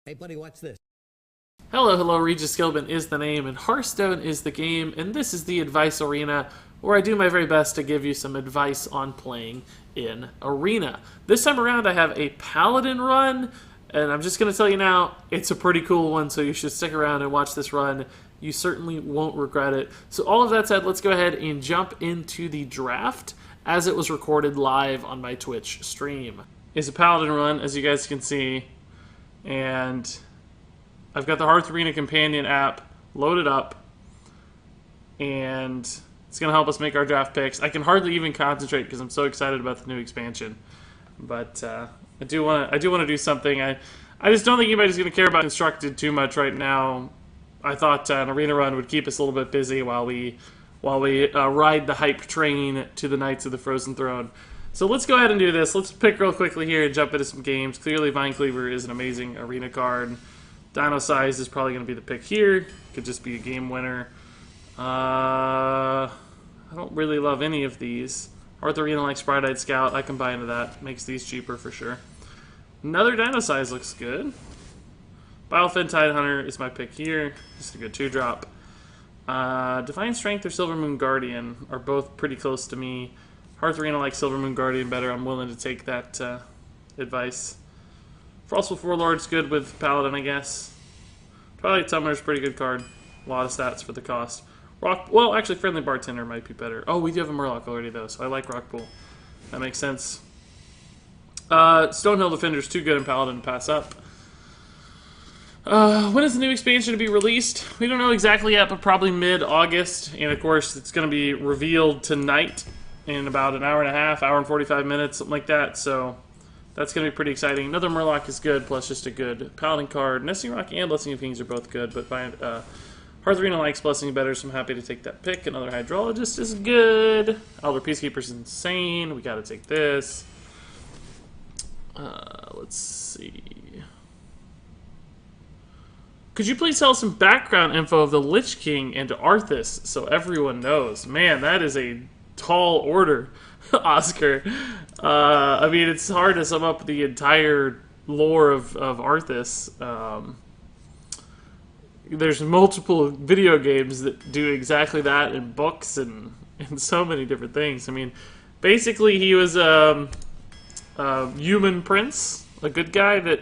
Hey buddy, watch this. Hello, Regis Gilbin is the name, and Hearthstone is the game, and this is the Advice Arena, where I do my very best to give you some advice on playing in Arena. This time around, I have a Paladin run, and I'm just going to tell you now, it's a pretty cool one, so you should stick around and watch this run. You certainly won't regret it. So all of that said, let's go ahead and jump into the draft, as it was recorded live on my Twitch stream. It's a Paladin run, as you guys can see, and I've got the Hearth Arena Companion app loaded up, and it's going to help us make our draft picks. I can hardly even concentrate because I'm so excited about the new expansion. But I do want to do something. I just don't think anybody's going to care about Constructed too much right now. I thought an arena run would keep us a little bit busy while we ride the hype train to the Knights of the Frozen Throne. So let's go ahead and do this. Let's pick real quickly here and jump into some games. Clearly, Vine Cleaver is an amazing arena card. Dino Size is probably going to be the pick here. Could just be a game winner. I don't really love any of these. Hearth Arena like Sprite-Eyed Scout. I can buy into that. Makes these cheaper for sure. Another Dino Size looks good. Bilefin Tidehunter is my pick here. Just a good 2-drop. Divine Strength or Silvermoon Guardian are both pretty close to me. Hearth Arena like Silvermoon Guardian better. I'm willing to take that advice. Frostwolf Warlord's good with Paladin, I guess. Twilight Summoner's a pretty good card. A lot of stats for the cost. Well, actually, Friendly Bartender might be better. Oh, we do have a Murloc already, though, so I like Rockpool. That makes sense. Stonehill Defender's too good in Paladin to pass up. When is the new expansion to be released? We don't know exactly yet, but probably mid-August. And, of course, it's going to be revealed tonight in about an hour and a half, hour and 45 minutes, something like that, so that's going to be pretty exciting. Another Murloc is good, plus just a good Paladin card. Nesting Rock and Blessing of Kings are both good, but Hearth Arena likes Blessing better, so I'm happy to take that pick. Another Hydrologist is good. Elder Peacekeeper's insane. We got to take this. Let's see. Could you please tell us some background info of the Lich King and Arthas so everyone knows? Man, that is a tall order, Oscar. I mean, it's hard to sum up the entire lore of Arthas. There's multiple video games that do exactly that, and books, and so many different things. I mean, basically, he was a human prince, a good guy that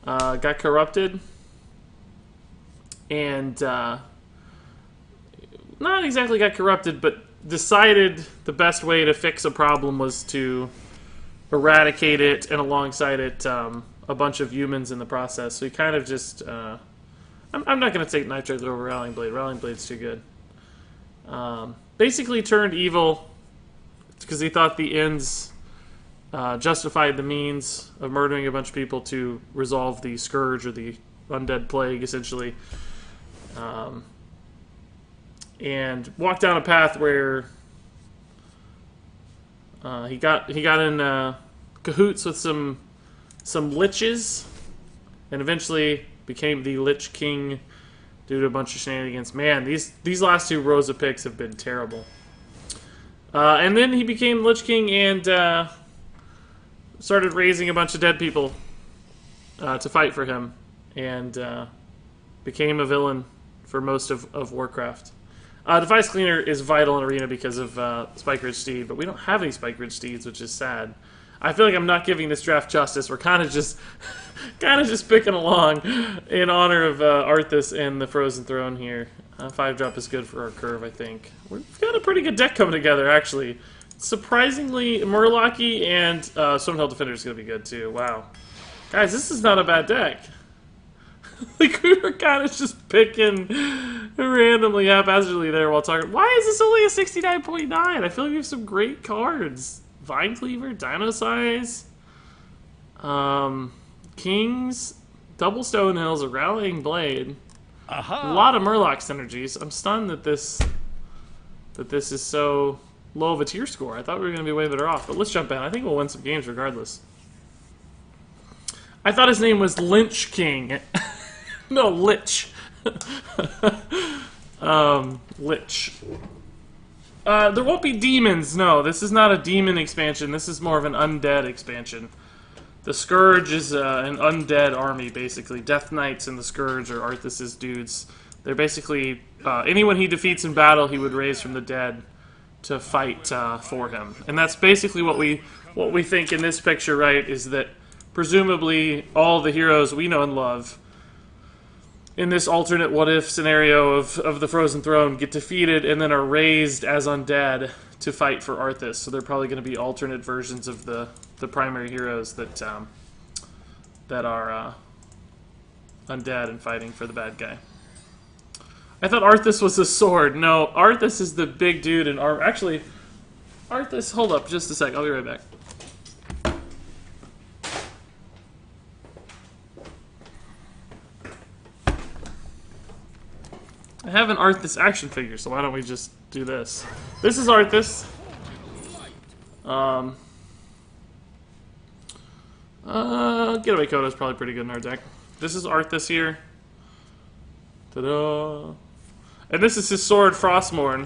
got corrupted, and not exactly got corrupted, but decided the best way to fix a problem was to eradicate it, and alongside it, a bunch of humans in the process. So he kind of just... I'm not going to take Nitrate over Rallying Blade. Rallying Blade's too good. Basically turned evil because he thought the ends justified the means of murdering a bunch of people to resolve the Scourge, or the undead plague, essentially. And walked down a path where he got in cahoots with some liches, and eventually became the Lich King due to a bunch of shenanigans. Man, these last two rows of picks have been terrible. And then he became Lich King and started raising a bunch of dead people to fight for him, and became a villain for most of Warcraft. Device Cleaner is vital in Arena because of Spike Ridge Steed, but we don't have any Spike Ridge Steeds, which is sad. I feel like I'm not giving this draft justice. We're kind of just picking along in honor of Arthas and the Frozen Throne here. 5-drop is good for our curve, I think. We've got a pretty good deck coming together, actually. Surprisingly, Murloc-y and Stonehill Defender is going to be good, too. Wow. Guys, this is not a bad deck. Like, we were kind of just picking randomly, haphazardly there while talking. Why is this only a 69.9? I feel like we have some great cards. Vine Cleaver, Dino Size, Kings, Double Stonehills, a Rallying Blade. A lot of Murloc synergies. I'm stunned that this is so low of a tier score. I thought we were going to be way better off, but let's jump in. I think we'll win some games regardless. I thought his name was Lich King. No, Lich. Lich. There won't be demons, no. This is not a demon expansion. This is more of an undead expansion. The Scourge is an undead army, basically. Death Knights and the Scourge are Arthas' dudes. They're basically anyone he defeats in battle, he would raise from the dead to fight for him. And that's basically what we think in this picture, right? Is that presumably all the heroes we know and love in this alternate what-if scenario of the Frozen Throne get defeated and then are raised as undead to fight for Arthas. So they're probably going to be alternate versions of the primary heroes that are undead and fighting for the bad guy. I thought Arthas was a sword. No, Arthas is the big dude in armor. Actually, Arthas, hold up just a sec. I'll be right back. I have an Arthas action figure, so why don't we just do this? This is Arthas. Getaway Coda is probably pretty good in our deck. This is Arthas here. Ta-da! And this is his sword, Frostmourne,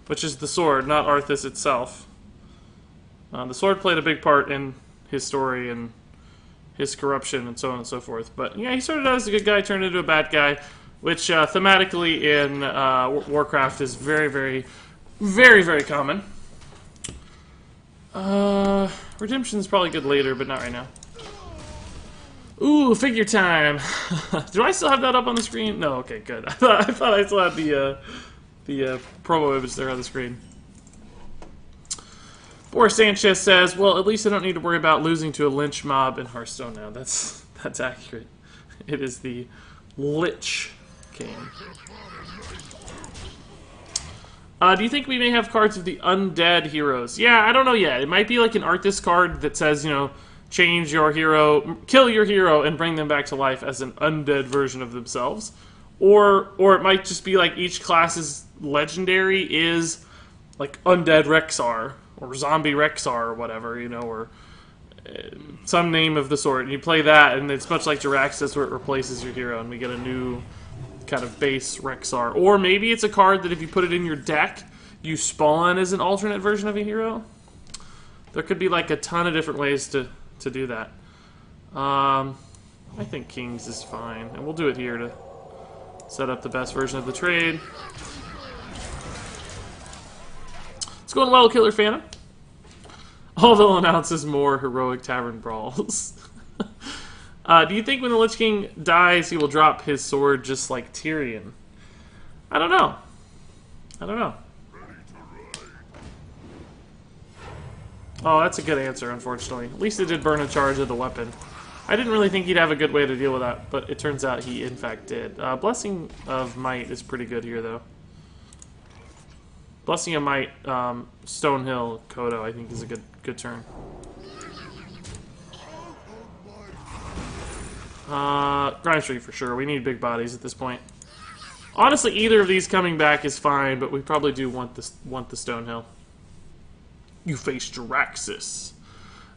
which is the sword, not Arthas itself. The sword played a big part in his story and his corruption and so on and so forth. But yeah, he started out as a good guy, turned into a bad guy, which thematically in Warcraft is very, very, very, very common. Redemption is probably good later, but not right now. Ooh, figure time! Do I still have that up on the screen? No, okay, good. I thought I still had the promo image there on the screen. Boris Sanchez says, well, at least I don't need to worry about losing to a lynch mob in Hearthstone now. That's accurate. It is the Lich King. Do you think we may have cards of the undead heroes? Yeah, I don't know yet. It might be like an Arthas card that says, you know, change your hero, kill your hero, and bring them back to life as an undead version of themselves. Or it might just be like each class's legendary is like undead Rexar, or zombie Rexar, or whatever, you know, or some name of the sort. And you play that, and it's much like Jiraxis where it replaces your hero, and we get a new kind of base Rexar. Or maybe it's a card that if you put it in your deck, you spawn as an alternate version of a hero. There could be like a ton of different ways to do that. I think Kings is fine, and we'll do it here to set up the best version of the trade. It's going well, Killer Phantom. All they'll announce is more heroic tavern brawls. Do you think when the Lich King dies, he will drop his sword just like Tyrion? I don't know. I don't know. Oh, that's a good answer, unfortunately. At least it did burn a charge of the weapon. I didn't really think he'd have a good way to deal with that, but it turns out he, in fact, did. Blessing of Might is pretty good here, though. Blessing of Might, Stonehill, Kodo, I think is a good turn. Grime Street for sure. We need big bodies at this point. Honestly, either of these coming back is fine, but we probably do want the Stonehill. You face Jiraxis.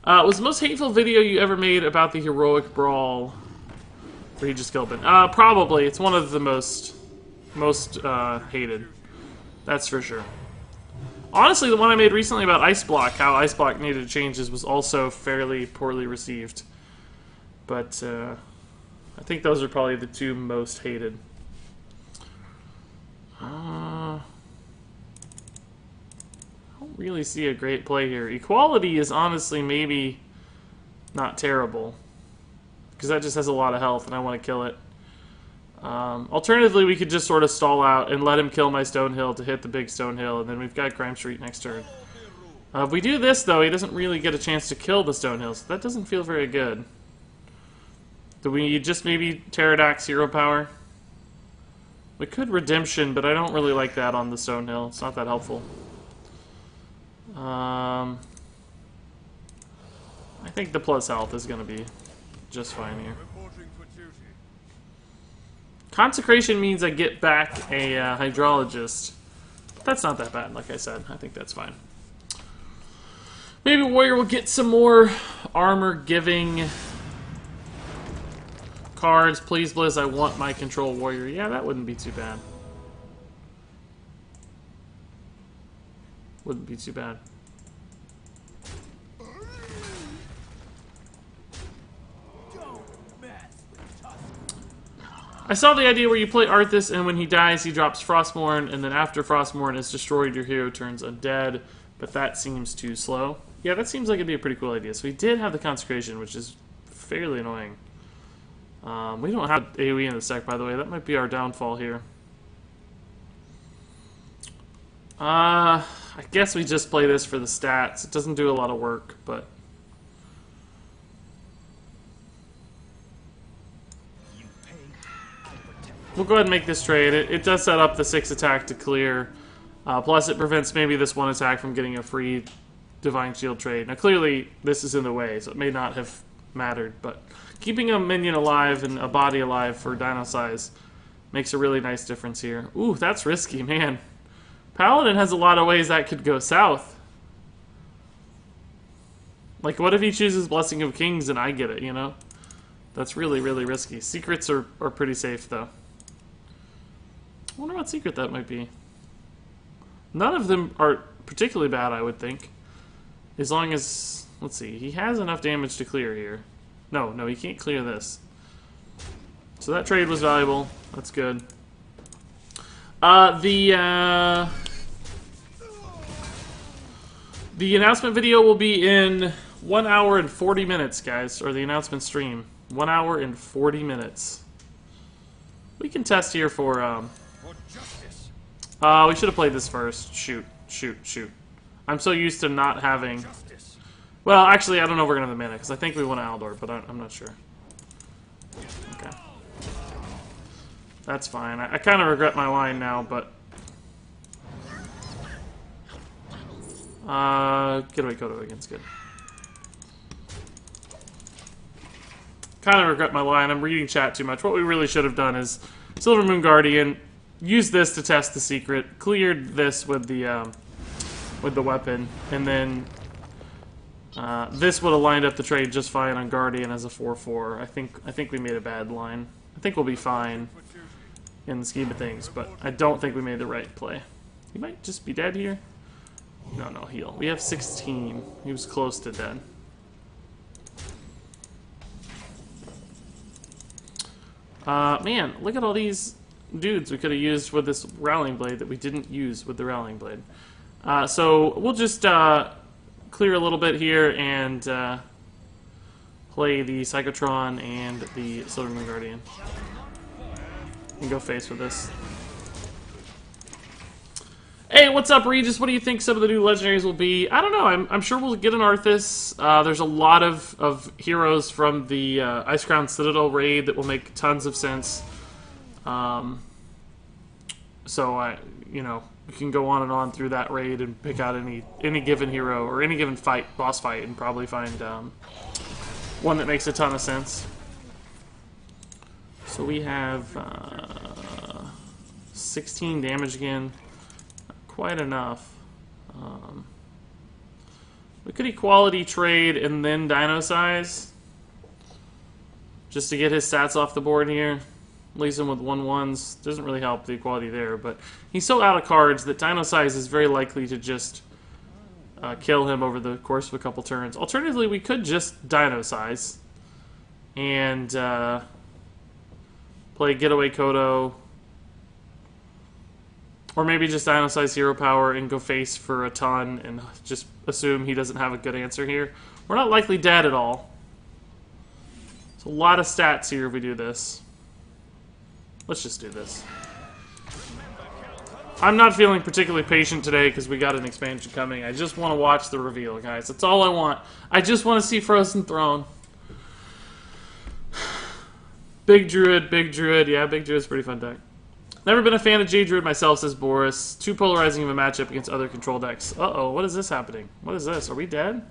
Was the most hateful video you ever made about the heroic brawl Regis Gilbin? Probably. It's one of the most hated. That's for sure. Honestly, the one I made recently about Ice Block, how Ice Block needed changes, was also fairly poorly received. But I think those are probably the two most hated. I don't really see a great play here. Equality is honestly maybe not terrible, because that just has a lot of health and I want to kill it. Alternatively, we could just sort of stall out and let him kill my Stonehill to hit the big Stonehill, and then we've got Grime Street next turn. If we do this, though, he doesn't really get a chance to kill the Stonehill, so that doesn't feel very good. Do we just maybe Pterodax Hero Power? We could Redemption, but I don't really like that on the Stonehill. It's not that helpful. I think the plus health is going to be just fine here. Consecration means I get back a Hydrologist. But that's not that bad, like I said. I think that's fine. Maybe Warrior will get some more armor-giving cards. Please, Blizz, I want my Control Warrior. Yeah, that wouldn't be too bad. Wouldn't be too bad. I saw the idea where you play Arthas, and when he dies, he drops Frostmourne, and then after Frostmourne is destroyed, your hero turns undead, but that seems too slow. Yeah, that seems like it'd be a pretty cool idea. So we did have the Consecration, which is fairly annoying. We don't have AoE in this deck, by the way. That might be our downfall here. I guess we just play this for the stats. It doesn't do a lot of work, but... we'll go ahead and make this trade. It does set up the 6 attack to clear. Plus it prevents maybe this 1 attack from getting a free Divine Shield trade. Now clearly this is in the way, so it may not have mattered, but keeping a minion alive and a body alive for Dino size makes a really nice difference here. Ooh, that's risky, man. Paladin has a lot of ways that could go south. Like, what if he chooses Blessing of Kings and I get it, you know? That's really, really risky. Secrets are pretty safe, though. I wonder what secret that might be. None of them are particularly bad, I would think. As long as... let's see. He has enough damage to clear here. No, he can't clear this. So that trade was valuable. That's good. The announcement video will be in 1 hour and 40 minutes, guys. Or the announcement stream. 1 hour and 40 minutes. We can test here for... we should have played this first. Shoot. I'm so used to not having... well, actually, I don't know if we're going to have the mana, because I think we went to Aldor, but I'm not sure. Okay. That's fine. I kind of regret my line now, but... Getaway Kodo again's good. Kind of regret my line. I'm reading chat too much. What we really should have done is Silver Moon Guardian, used this to test the secret, cleared this with the weapon, and then this would have lined up the trade just fine on Guardian as a 4/4. I think we made a bad line. I think we'll be fine in the scheme of things, but I don't think we made the right play. He might just be dead here. No, heal. We have 16. He was close to dead. Man, look at all these dudes we could have used with this Rallying Blade that we didn't use with the Rallying Blade. So we'll just clear a little bit here and play the Psychotron and the Silver Moon Guardian. And go face with this. Hey, what's up, Regis? What do you think some of the new legendaries will be? I don't know. I'm sure we'll get an Arthas. There's a lot of heroes from the Ice Crown Citadel raid that will make tons of sense. So you know, we can go on and on through that raid and pick out any given hero or any given boss fight, and probably find one that makes a ton of sense. So we have 16 damage again. Quite enough. We could equality trade and then dino size, just to get his stats off the board here. Leaves him with 1/1s. Doesn't really help the equality there, but he's so out of cards that dino size is very likely to just kill him over the course of a couple turns. Alternatively, we could just dino size and play Getaway Kodo. Or maybe just Dino Size Hero Power and go face for a ton and just assume he doesn't have a good answer here. We're not likely dead at all. It's a lot of stats here if we do this. Let's just do this. I'm not feeling particularly patient today because we got an expansion coming. I just want to watch the reveal, guys. That's all I want. I just want to see Frozen Throne. Big Druid. Yeah, Big Druid's a pretty fun deck. Never been a fan of J-Druid myself, says Boris. Too polarizing of a matchup against other control decks. Uh-oh, what is this happening? What is this? Are we dead?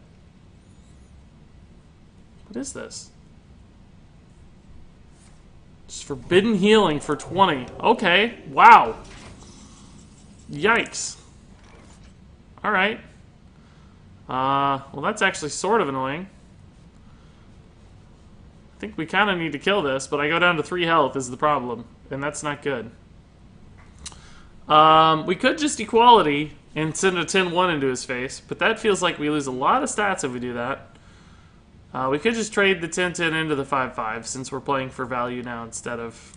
What is this? Just forbidden healing for 20. Okay, wow. Yikes. Alright. Well, that's actually sort of annoying. I think we kind of need to kill this, but I go down to 3 health is the problem, and that's not good. We could just equality and send a 10-1 into his face, but that feels like we lose a lot of stats if we do that. We could just trade the 10-10 into the 5-5 since we're playing for value now instead of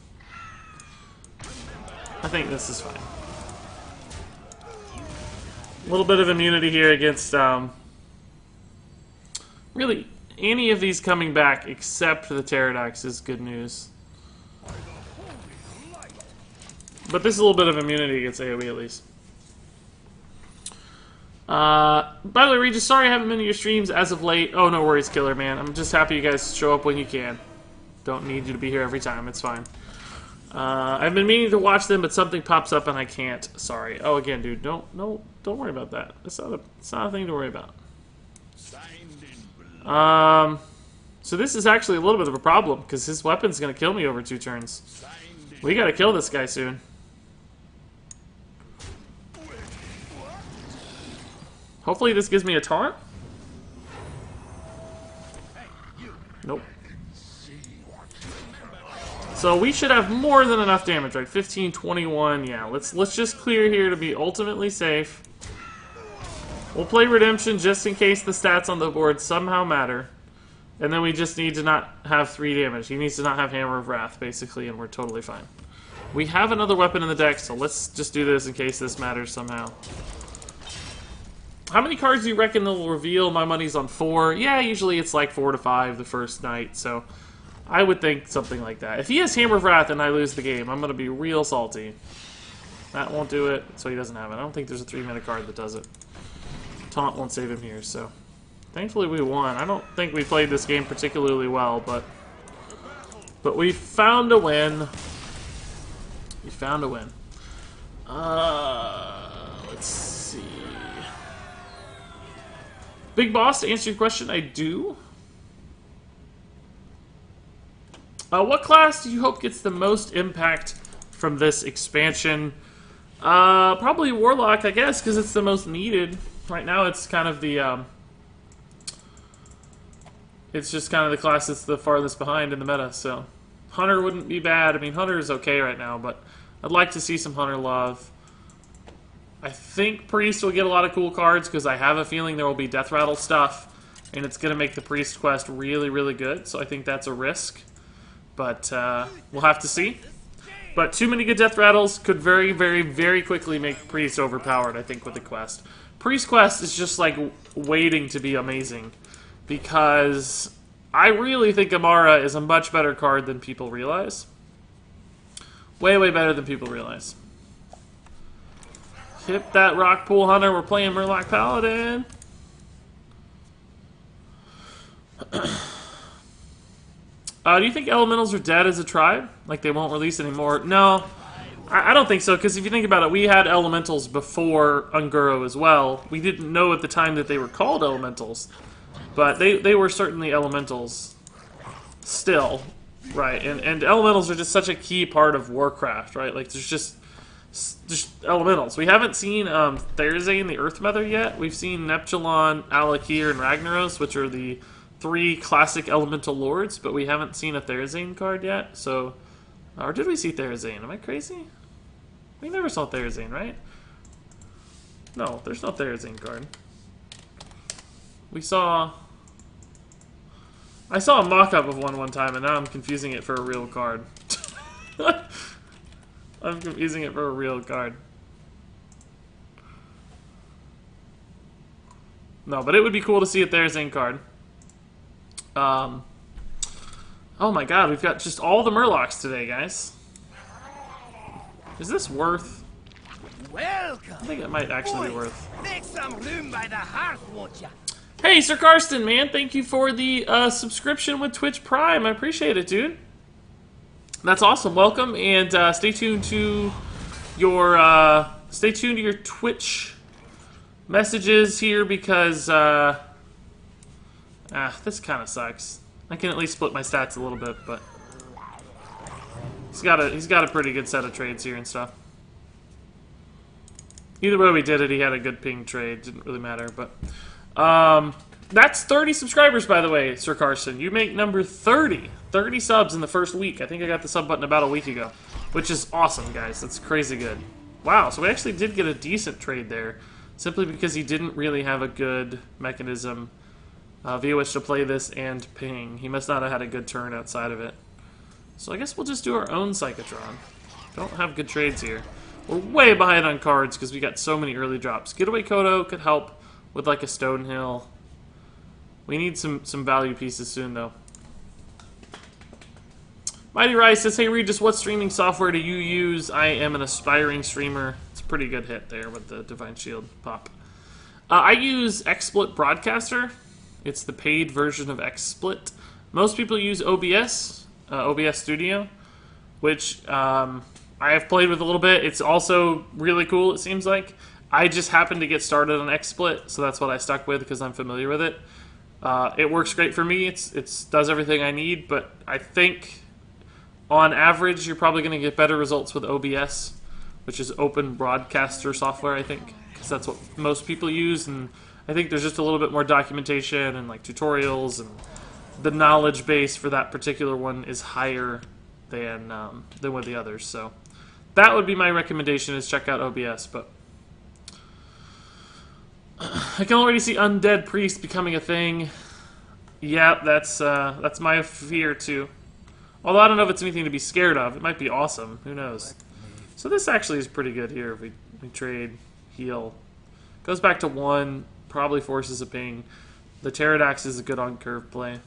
I think this is fine. A little bit of immunity here against, really, any of these coming back except for the Pterodax is good news. But this is a little bit of immunity against AoE at least. By the way, Regis, sorry I haven't been to your streams as of late. Oh, no worries, Killer, man. I'm just happy you guys show up when you can. Don't need you to be here every time. It's fine. I've been meaning to watch them, but something pops up and I can't. Sorry. Oh, again, dude, don't worry about that. It's not a thing to worry about. So this is actually a little bit of a problem because his weapon's gonna kill me over 2 turns. We gotta kill this guy soon. Hopefully this gives me a taunt. Nope. So we should have more than enough damage, right? 15, 21, yeah. Let's just clear here to be ultimately safe. We'll play Redemption just in case the stats on the board somehow matter. And then we just need to not have 3 damage. He needs to not have Hammer of Wrath, basically, and we're totally fine. We have another weapon in the deck, so let's just do this in case this matters somehow. How many cards do you reckon they'll reveal? My money's on 4. Yeah, usually it's like 4 to 5 the first night, so I would think something like that. If he has Hammer of Wrath and I lose the game, I'm going to be real salty. That won't do it, so he doesn't have it. I don't think there's a 3-mana card that does it. Taunt won't save him here, so thankfully we won. I don't think we played this game particularly well, but we found a win. We found a win. Let's see. Big Boss, to answer your question, I do. What class do you hope gets the most impact from this expansion? Probably Warlock, I guess, because it's the most needed. Right now it's kind of the, it's just kind of the class that's the farthest behind in the meta, so Hunter wouldn't be bad. I mean, Hunter is okay right now, but I'd like to see some Hunter love. I think Priest will get a lot of cool cards because I have a feeling there will be Death Rattle stuff, and it's going to make the Priest quest really, really good, so I think that's a risk. But we'll have to see. But too many good Death Rattles could very, very, very quickly make Priest overpowered, I think, with the quest. Priest quest is just like waiting to be amazing, because I really think Amara is a much better card than people realize. Way, way better than people realize. Hit that Rock Pool Hunter. We're playing Warlord Paladin. Do you think Elementals are dead as a tribe? Like they won't release anymore? No, I don't think so, because if you think about it, we had Elementals before Unguro as well. We didn't know at the time that they were called Elementals, but they were certainly Elementals still, right? And Elementals are just such a key part of Warcraft, right? Like there's just Elementals. We haven't seen Therazane, the Earth Mother, yet. We've seen Neptulon, Alakir, and Ragnaros, which are the 3 classic Elemental Lords, but we haven't seen a Therazane card yet, so... Or did we see Therazane? Am I crazy? We never saw Therazane, right? No, there's no Therazane card. We saw... I saw a mock-up of one time, and now I'm confusing it for a real card. I'm confusing it for a real card. No, but it would be cool to see a Therazane card. Oh my god, we've got just all the Murlocs today, guys. Is this worth? Welcome. I think it might actually be worth. Make some room by the hearth, won't ya? Hey, Sir Karsten, man, thank you for the subscription with Twitch Prime. I appreciate it, dude. That's awesome. Welcome, and stay tuned to your Twitch messages here because this kind of sucks. I can at least split my stats a little bit, but he's got a pretty good set of trades here and stuff. Either way we did it, he had a good ping trade. Didn't really matter, but that's 30 subscribers, by the way, Sir Carson. You make number 30. 30 subs in the first week. I think I got the sub button about a week ago, which is awesome, guys. That's crazy good. Wow, so we actually did get a decent trade there, simply because he didn't really have a good mechanism via which to play this and ping. He must not have had a good turn outside of it. So I guess we'll just do our own Psychotron. Don't have good trades here. We're way behind on cards because we got so many early drops. Getaway Kodo could help with like a Stonehill. We need some value pieces soon though. Mighty Rice says, hey Regis, what streaming software do you use? I am an aspiring streamer. It's a pretty good hit there with the Divine Shield pop. I use XSplit Broadcaster. It's the paid version of XSplit. Most people use OBS, OBS Studio, which I have played with a little bit. It's also really cool, it seems like. I just happened to get started on XSplit, so that's what I stuck with because I'm familiar with it. It works great for me. It does everything I need, but I think on average you're probably going to get better results with OBS, which is Open Broadcaster software, I think, because that's what most people use, and I think there's just a little bit more documentation and like tutorials, and the knowledge base for that particular one is higher than with the others. So that would be my recommendation, is check out OBS. But I can already see Undead Priest becoming a thing. Yeah, that's my fear too. Although I don't know if it's anything to be scared of. It might be awesome. Who knows? So this actually is pretty good here if we trade, heal. Goes back to 1, probably forces a ping. The Pterodax is a good on-curve play.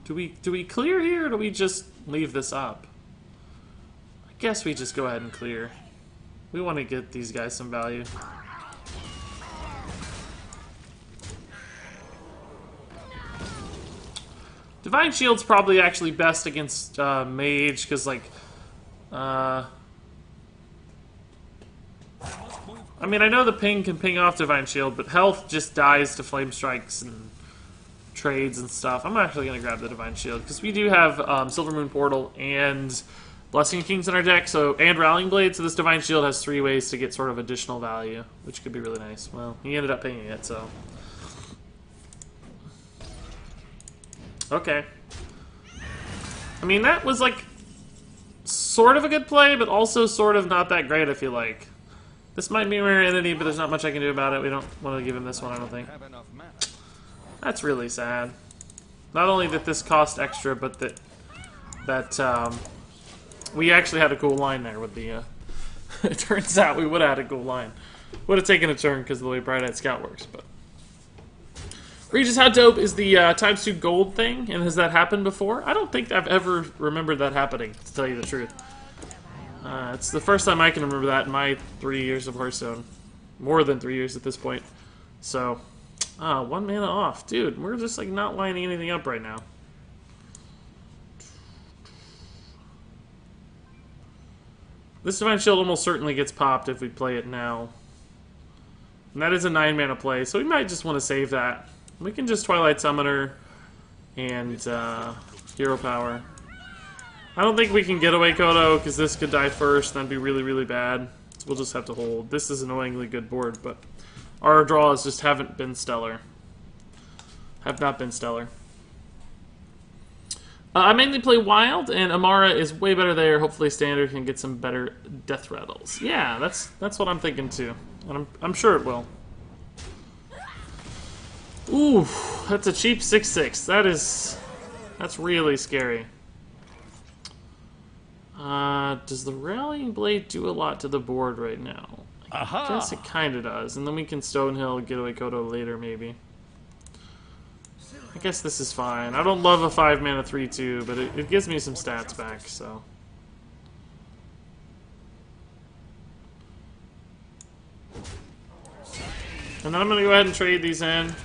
Do we clear here, or do we just leave this up? I guess we just go ahead and clear. We want to get these guys some value. Divine Shield's probably actually best against Mage, because, like, I mean, I know the ping can ping off Divine Shield, but health just dies to Flame Strikes and trades and stuff. I'm actually going to grab the Divine Shield, because we do have Silver Moon Portal and Blessing Kings in our deck, and Rallying Blade, so this Divine Shield has 3 ways to get sort of additional value, which could be really nice. Well, he ended up pinging it, so... Okay. I mean, that was, like, sort of a good play, but also sort of not that great, I feel like. This might be a rare entity, but there's not much I can do about it. We don't want to give him this one, I don't think. That's really sad. Not only that this cost extra, but that we actually had a cool line there with the... it turns out we would have had a cool line. Would have taken a turn because of the way Bright Eyed Scout works, but... Regis, how dope is the ×2 gold thing, and has that happened before? I don't think I've ever remembered that happening, to tell you the truth. It's the first time I can remember that in my 3 years of Hearthstone. More than 3 years at this point. So, 1 mana off. Dude, we're just like not lining anything up right now. This Divine Shield almost certainly gets popped if we play it now. And that is a 9 mana play, so we might just want to save that. We can just Twilight Summoner and Hero Power. I don't think we can get away Kodo, because this could die first, and that'd be really, really bad. So we'll just have to hold. This is an annoyingly good board, but our draws just haven't been stellar. Have not been stellar. I mainly play Wild, and Amara is way better there. Hopefully Standard can get some better Death Rattles. Yeah, that's what I'm thinking too. And I'm sure it will. Ooh, that's a cheap 6/6. That's really scary. Does the Rallying Blade do a lot to the board right now? I guess it kind of does. And then we can Stonehill, Getaway Kodo later, maybe. I guess this is fine. I don't love a 5 mana 3/2, but it gives me some stats back, so. And then I'm going to go ahead and trade these in.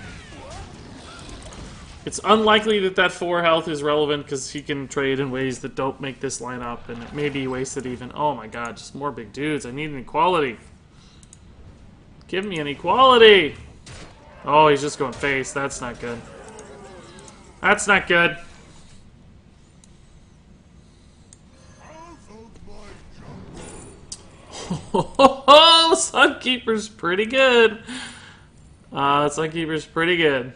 It's unlikely that that 4 health is relevant because he can trade in ways that don't make this line up, and it may be wasted even. Oh my god, just more big dudes. I need an equality. Give me an equality! Oh, he's just going face. That's not good. That's not good. Oh, Sunkeeper's pretty good. Sunkeeper's pretty good.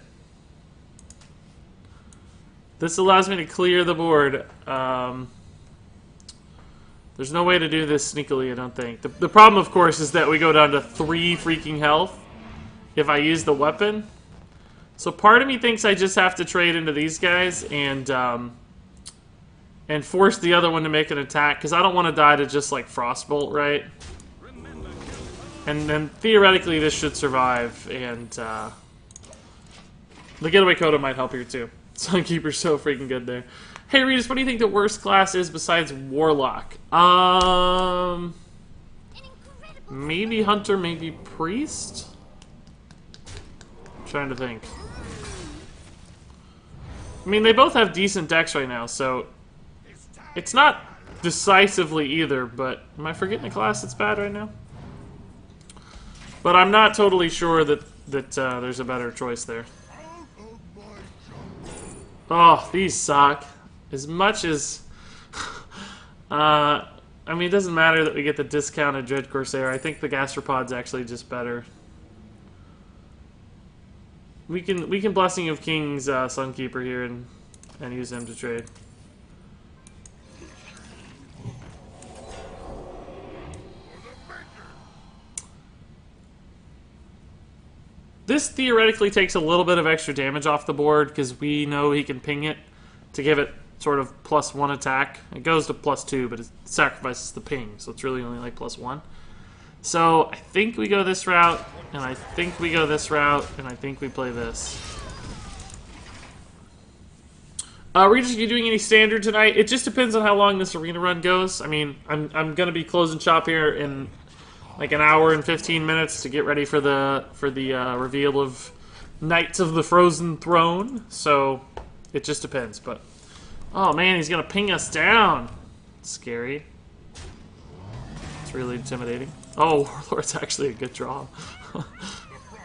This allows me to clear the board. There's no way to do this sneakily, I don't think. The problem, of course, is that we go down to 3 freaking health if I use the weapon. So part of me thinks I just have to trade into these guys and and force the other one to make an attack, because I don't want to die to just, like, Frostbolt, right? And then, theoretically, this should survive, and, the Getaway Coda might help here, too. Sunkeeper's so freaking good there. Hey, Regis, what do you think the worst class is besides Warlock? Maybe Hunter, maybe Priest? I'm trying to think. I mean, they both have decent decks right now, so it's not decisively either, but am I forgetting a class that's bad right now? But I'm not totally sure that there's a better choice there. Oh, these suck. As much as... I mean, it doesn't matter that we get the discounted Dread Corsair. I think the Gastropod's actually just better. We can Blessing of Kings Sunkeeper here and use him to trade. This theoretically takes a little bit of extra damage off the board because we know he can ping it to give it sort of +1 attack. It goes to +2, but it sacrifices the ping, so it's really only like +1. So I think we go this route, and I think we go this route, and I think we play this. Regis, are you doing any standard tonight? It just depends on how long this arena run goes. I mean, I'm gonna be closing shop here in like an hour and 15 minutes to get ready for the reveal of Knights of the Frozen Throne. So it just depends, but oh man, he's gonna ping us down. Scary. It's really intimidating. Oh, Warlord's actually a good draw.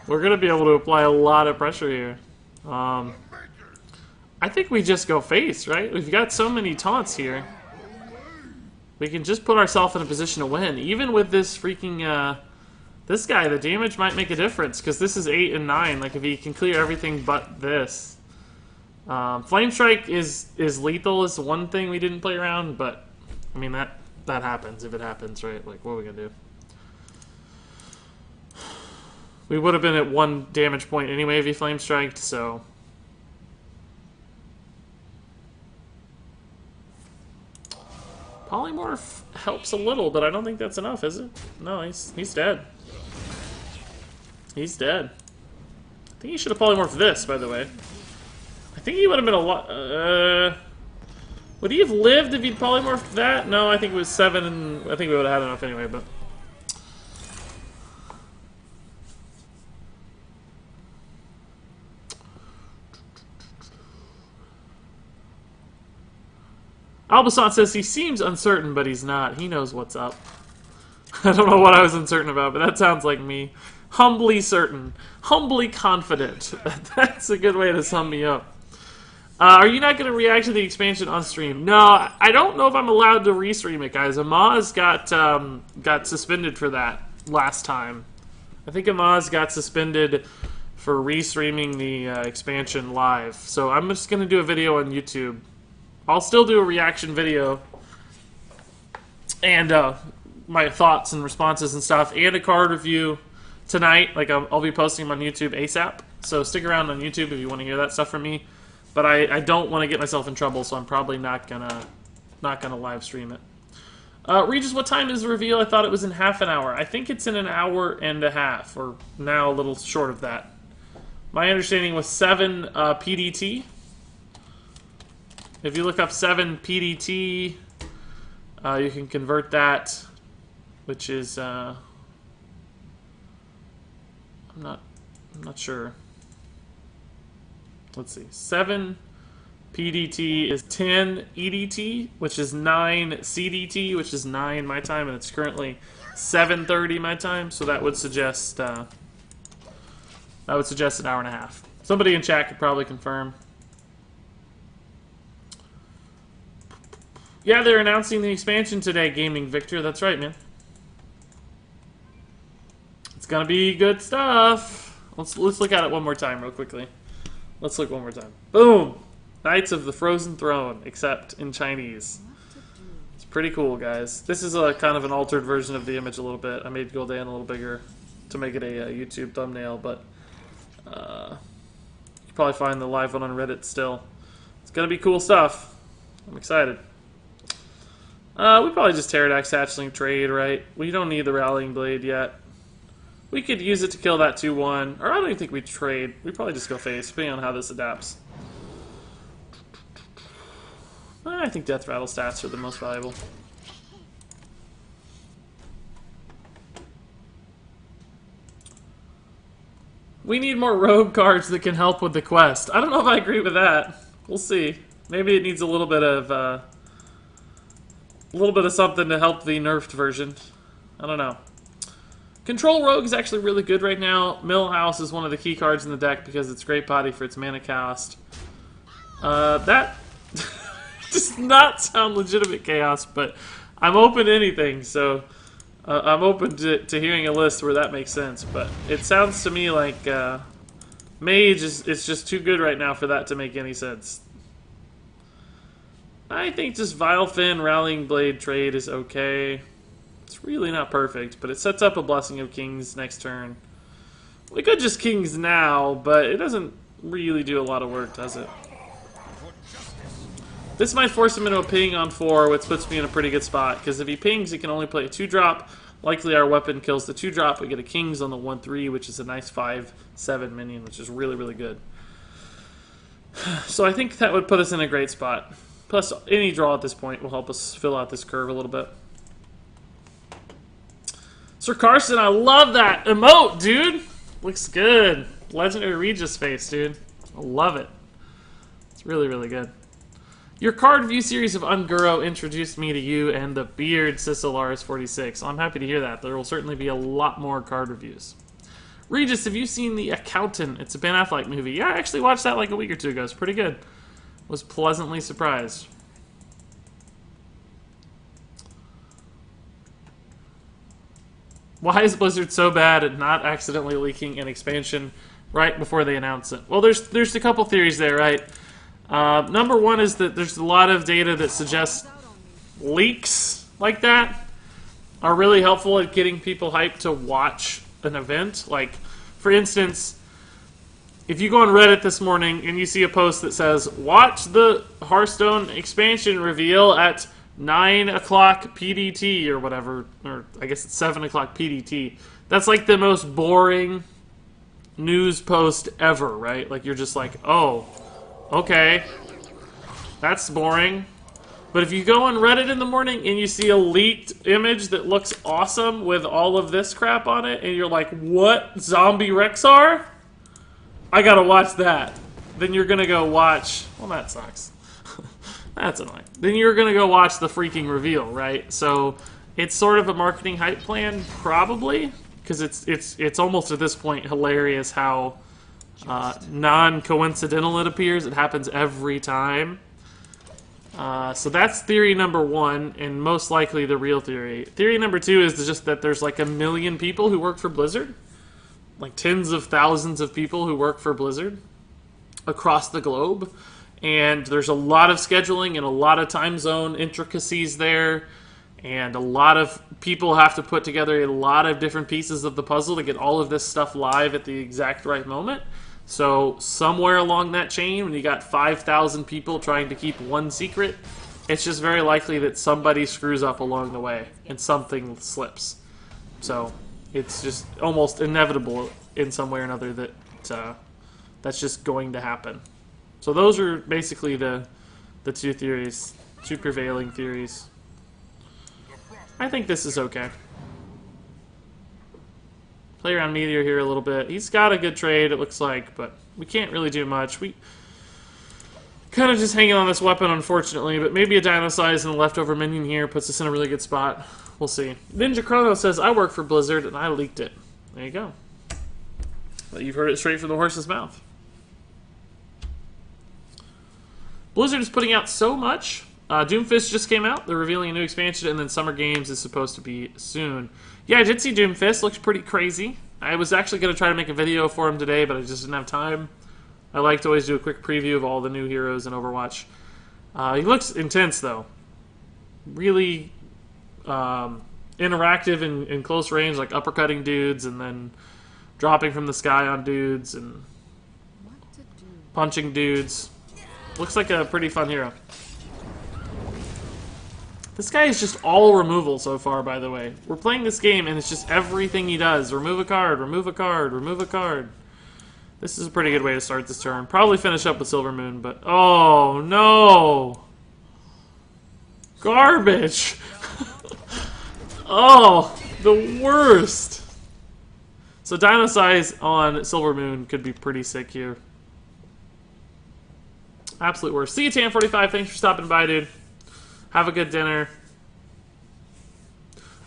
We're gonna be able to apply a lot of pressure here. I think we just go face, right? We've got so many taunts here. We can just put ourselves in a position to win. Even with this freaking, this guy, the damage might make a difference, because this is 8 and 9. Like, if he can clear everything but this. Flame Strike is lethal, is one thing we didn't play around, but, I mean, that happens if it happens, right? Like, what are we gonna do? We would have been at 1 damage point anyway if he Flame Striked, so... Polymorph helps a little, but I don't think that's enough, is it? No, he's dead. He's dead. I think he should have polymorphed this, by the way. I think he would have been a lot... would he have lived if he'd polymorphed that? No, I think it was 7, and I think we would have had enough anyway, but... Albasant says he seems uncertain, but he's not. He knows what's up. I don't know what I was uncertain about, but that sounds like me. Humbly certain. Humbly confident. That's a good way to sum me up. Are you not going to react to the expansion on stream? No, I don't know if I'm allowed to restream it, guys. Amaz got suspended for that last time. I think Amaz got suspended for restreaming the expansion live. So I'm just going to do a video on YouTube. I'll still do a reaction video and my thoughts and responses and stuff, and a card review tonight. Like I'll be posting them on YouTube ASAP. So stick around on YouTube if you want to hear that stuff from me. But I don't want to get myself in trouble, so I'm probably not gonna live stream it. Regis, what time is the reveal? I thought it was in half an hour. I think it's in an hour and a half, or now a little short of that. My understanding was 7 PDT. If you look up 7 PDT, you can convert that, which is I'm not sure. Let's see. 7 PDT is 10 EDT, which is 9 CDT, which is 9 my time, and it's currently 7:30 my time. So that would suggest an hour and a half. Somebody in chat could probably confirm. Yeah, they're announcing the expansion today, Gaming Victor. That's right, man. It's gonna be good stuff. Let's look at it one more time real quickly. Let's look one more time. Boom! Knights of the Frozen Throne, except in Chinese. It's pretty cool, guys. This is a kind of an altered version of the image a little bit. I made Gul'dan a little bigger to make it a YouTube thumbnail, but you can probably find the live one on Reddit still. It's gonna be cool stuff. I'm excited. We probably just Pterodax Hatchling trade, right? We don't need the Rallying Blade yet. We could use it to kill that 2-1. Or I don't even think we trade. We probably just go face, depending on how this adapts. I think Death Rattle stats are the most valuable. We need more rogue cards that can help with the quest. I don't know if I agree with that. We'll see. Maybe it needs a little bit of something to help the nerfed version. I don't know. Control Rogue is actually really good right now. Millhouse is one of the key cards in the deck because it's great body for its mana cost. That does not sound legitimate chaos, but I'm open to anything, so I'm open to hearing a list where that makes sense. But it sounds to me like Mage is just too good right now for that to make any sense. I think just Vilefin Rallying Blade trade is okay. It's really not perfect, but it sets up a Blessing of Kings next turn. We could just Kings now, but it doesn't really do a lot of work, does it? This might force him into a ping on 4, which puts me in a pretty good spot, because if he pings, he can only play a 2-drop. Likely our weapon kills the 2-drop. We get a Kings on the 1-3, which is a nice 5/7 minion, which is really, really good. So I think that would put us in a great spot. Plus, any draw at this point will help us fill out this curve a little bit. Sir Carson, I love that emote, dude. Looks good. Legendary Regis face, dude. I love it. It's really, really good. Your card view series of Unguro introduced me to you and the Beard Sisselars 46. I'm happy to hear that. There will certainly be a lot more card reviews. Regis, have you seen The Accountant? It's a Ben Affleck movie. Yeah, I actually watched that like a week or two ago. It's pretty good. Was pleasantly surprised. Why is Blizzard so bad at not accidentally leaking an expansion right before they announce it? Well, there's a couple theories there, right? Number one is that there's a lot of data that suggests leaks like that are really helpful at getting people hyped to watch an event. Like, for instance, if you go on Reddit this morning and you see a post that says, watch the Hearthstone expansion reveal at 9 o'clock PDT or whatever, or I guess it's 7 o'clock PDT. That's like the most boring news post ever, right? Like, you're just like, oh, okay, that's boring. But if you go on Reddit in the morning and you see a leaked image that looks awesome with all of this crap on it, and you're like, what? Zombie Rexar? I gotta watch that. Then you're gonna go watch... Well, that sucks. That's annoying. Then you're gonna go watch the freaking reveal, right? So it's sort of a marketing hype plan, probably, because it's almost at this point hilarious how non-coincidental it appears. It happens every time. So that's theory number one, and most likely the real theory. Theory number two is just that there's like 1 million people who work for Blizzard. Like tens of thousands of people who work for Blizzard across the globe. And there's a lot of scheduling and a lot of time zone intricacies there. And a lot of people have to put together a lot of different pieces of the puzzle to get all of this stuff live at the exact right moment. So somewhere along that chain, when you got 5,000 people trying to keep one secret, it's just very likely that somebody screws up along the way and something slips. So it's just almost inevitable in some way or another that that's just going to happen. So those are basically the two theories, two prevailing theories. I think this is okay. Play around Meteor here a little bit. He's got a good trade, it looks like, but we can't really do much. We kind of just hanging on this weapon, unfortunately, but maybe a Dino Size and a leftover minion here puts us in a really good spot. We'll see. Ninja Chrono says, I work for Blizzard, and I leaked it. There you go. Well, you've heard it straight from the horse's mouth. Blizzard is putting out so much. Doomfist just came out. They're revealing a new expansion, and then Summer Games is supposed to be soon. Yeah, I did see Doomfist. Looks pretty crazy. I was actually going to try to make a video for him today, but I just didn't have time. I like to always do a quick preview of all the new heroes in Overwatch. He looks intense, though. Really interactive in close range, like uppercutting dudes and then dropping from the sky on dudes and punching dudes. Looks like a pretty fun hero. This guy is just all removal so far, by the way. We're playing this game, and it's just everything he does. Remove a card, remove a card, remove a card. This is a pretty good way to start this turn. Probably finish up with Silver Moon, but... Oh, no! Garbage! Oh, the worst! So Dino Size on Silver Moon could be pretty sick here. Absolute worst. See you, Tan45. Thanks for stopping by, dude. Have a good dinner.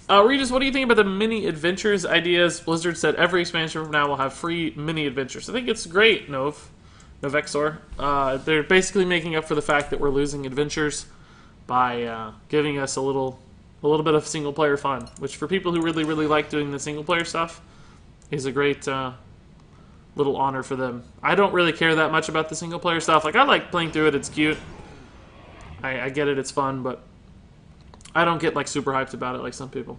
Regis, what do you think about the mini adventures ideas? Blizzard said every expansion from now will have free mini adventures. I think it's great, Novexor. They're basically making up for the fact that we're losing adventures by giving us a little bit of single player fun, which for people who really, really like doing the single player stuff is a great little honor for them. I don't really care that much about the single player stuff. Like, I like playing through it, it's cute. I get it, it's fun, but I don't get like super hyped about it like some people.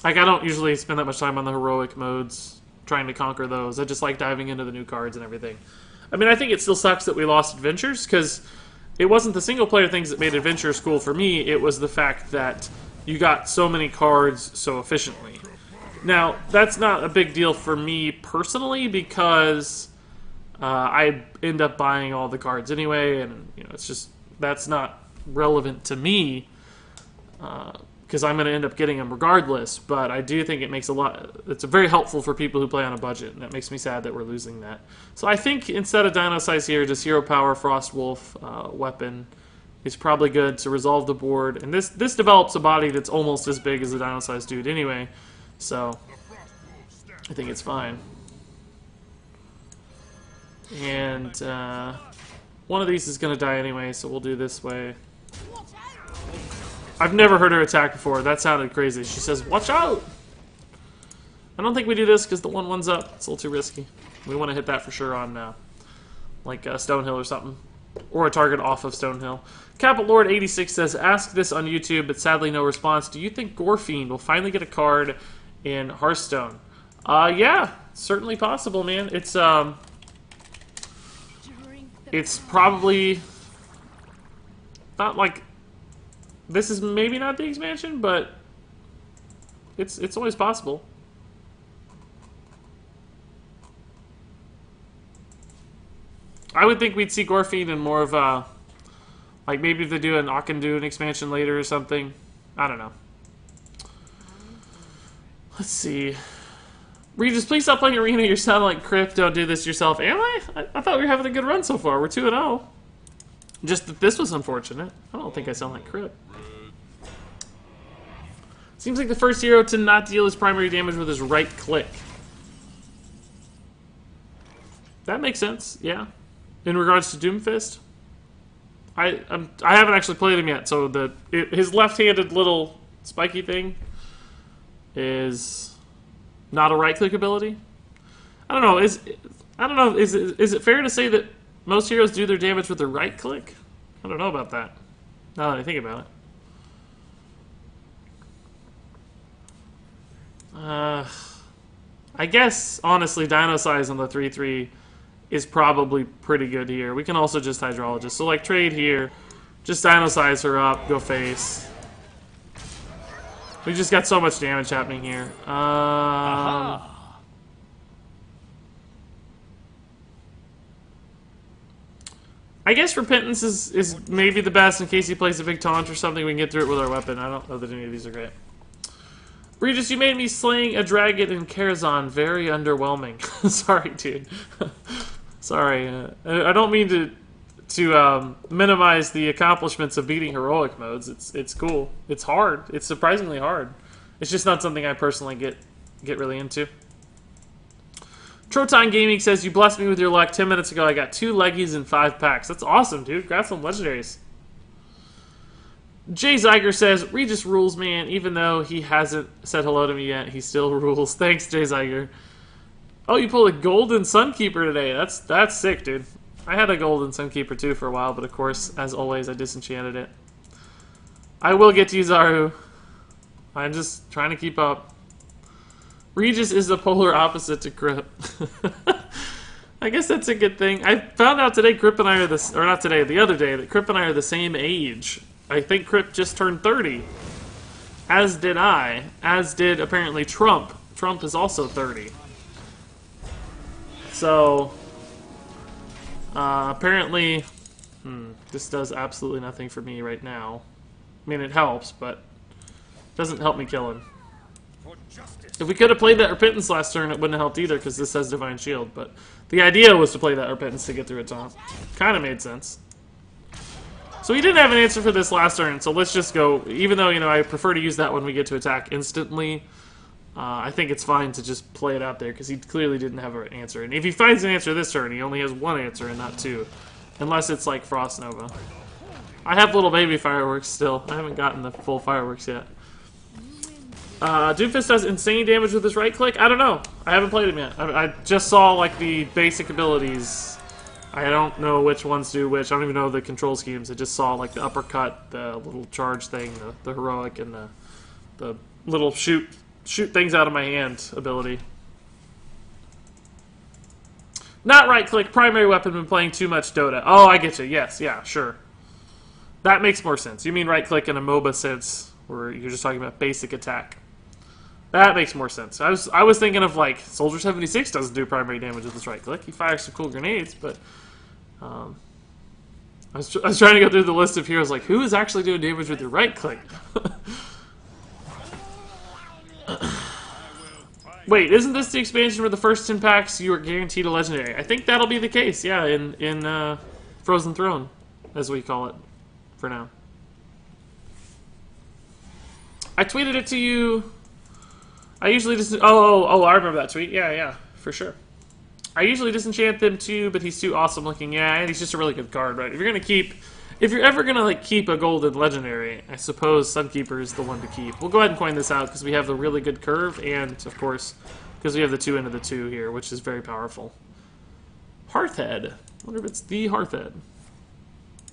Like, I don't usually spend that much time on the heroic modes trying to conquer those. I just like diving into the new cards and everything. I mean, I think it still sucks that we lost adventures, because it wasn't the single player things that made adventures cool for me, it was the fact that you got so many cards so efficiently. Now, that's not a big deal for me personally, because I end up buying all the cards anyway, and it's just, that's not relevant to me, because I'm going to end up getting them regardless. But I do think it makes it's very helpful for people who play on a budget, and that makes me sad that we're losing that. So I think instead of Dino Size here, just Hero Power, Frost Wolf, weapon is probably good to resolve the board. And this develops a body that's almost as big as the Dino Size dude anyway, so I think it's fine. And one of these is going to die anyway, so we'll do this way. I've never heard her attack before. That sounded crazy. She says, "Watch out!" I don't think we do this because the 1/1's up. It's a little too risky. We want to hit that for sure on like Stonehill or something. Or a target off of Stonehill. Capital Lord 86 says, "Ask this on YouTube, but sadly no response. Do you think Gorefiend will finally get a card in Hearthstone?" Yeah, certainly possible, man. It's probably not like, this is maybe not the expansion, but it's always possible. I would think we'd see Gorefiend in more of a, like, maybe if they do an Auchindoun expansion later or something. I don't know. Let's see. Regis, please stop playing Arena. You sound like Crip. Don't do this yourself. Am I? I thought we were having a good run so far. We're 2-0. Just that this was unfortunate. I don't think I sound like Crip. Seems like the first hero to not deal his primary damage with his right click. That makes sense, yeah. In regards to Doomfist, I haven't actually played him yet, so his left-handed little spiky thing is not a right-click ability. I don't know. Is it fair to say that most heroes do their damage with their right click? I don't know about that. Now that I think about it. I guess, honestly, Dino Size on the 3/3 is probably pretty good here. We can also just Hydrologist. So, like, trade here. Just Dino Size her up. Go face. We just got so much damage happening here. I guess Repentance is maybe the best in case he plays a big taunt or something. We can get through it with our weapon. I don't know that any of these are great. Regis, you made me slaying a dragon in Karazhan very underwhelming. Sorry, dude. Sorry. I don't mean to minimize the accomplishments of beating heroic modes. It's cool. It's hard. It's surprisingly hard. It's just not something I personally get really into. Troton Gaming says, "You blessed me with your luck. 10 minutes ago, I got 2 leggies and 5 packs." That's awesome, dude. Congrats on legendaries. Jay Zeiger says, "Regis rules, man. Even though he hasn't said hello to me yet, he still rules." Thanks, Jay Zeiger. Oh, you pulled a Golden Sunkeeper today. That's sick, dude. I had a Golden Sunkeeper too for a while, but of course, as always, I disenchanted it. I will get to you, Zaru. I'm just trying to keep up. Regis is the polar opposite to Grip. I guess that's a good thing. I found out today Grip and I are or not today, the other day, that Grip and I are the same age. I think Crypt just turned 30. As did I. As did, apparently, Trump. Trump is also 30. So, apparently, this does absolutely nothing for me right now. I mean, it helps, but it doesn't help me kill him. If we could have played that Repentance last turn, it wouldn't have helped either, because this has Divine Shield, but the idea was to play that Repentance to get through a taunt. Kind of made sense. So he didn't have an answer for this last turn, so let's just go. Even though, you know, I prefer to use that when we get to attack instantly, I think it's fine to just play it out there, because he clearly didn't have an answer. And if he finds an answer this turn, he only has one answer and not two. Unless it's like Frost Nova. I have little baby fireworks still. I haven't gotten the full fireworks yet. Doomfist does insane damage with his right click? I don't know. I haven't played him yet. I just saw, like, the basic abilities. I don't know which ones do which. I don't even know the control schemes. I just saw, like, the uppercut, the little charge thing, the heroic, and the little shoot things out of my hand ability. Not right click, primary weapon when playing too much Dota. Oh, I get you. Yes, yeah, sure. That makes more sense. You mean right click in a MOBA sense, where you're just talking about basic attack. That makes more sense. I was thinking of, like, Soldier 76 doesn't do primary damage with his right click. He fires some cool grenades, but I was trying to go through the list of heroes, like, who is actually doing damage with your right click? Wait, isn't this the expansion where the first 10 packs you are guaranteed a legendary? I think that'll be the case, yeah, in Frozen Throne, as we call it for now. I tweeted it to you. I usually just... Oh, I remember that tweet. Yeah, for sure. I usually disenchant them too, but he's too awesome looking. Yeah, and he's just a really good card, right? If you're ever gonna, like, keep a golden legendary, I suppose Sunkeeper is the one to keep. We'll go ahead and coin this out because we have the really good curve, and, of course, because we have the 2 into the 2 here, which is very powerful. Hearthhead. I wonder if it's the Hearthhead.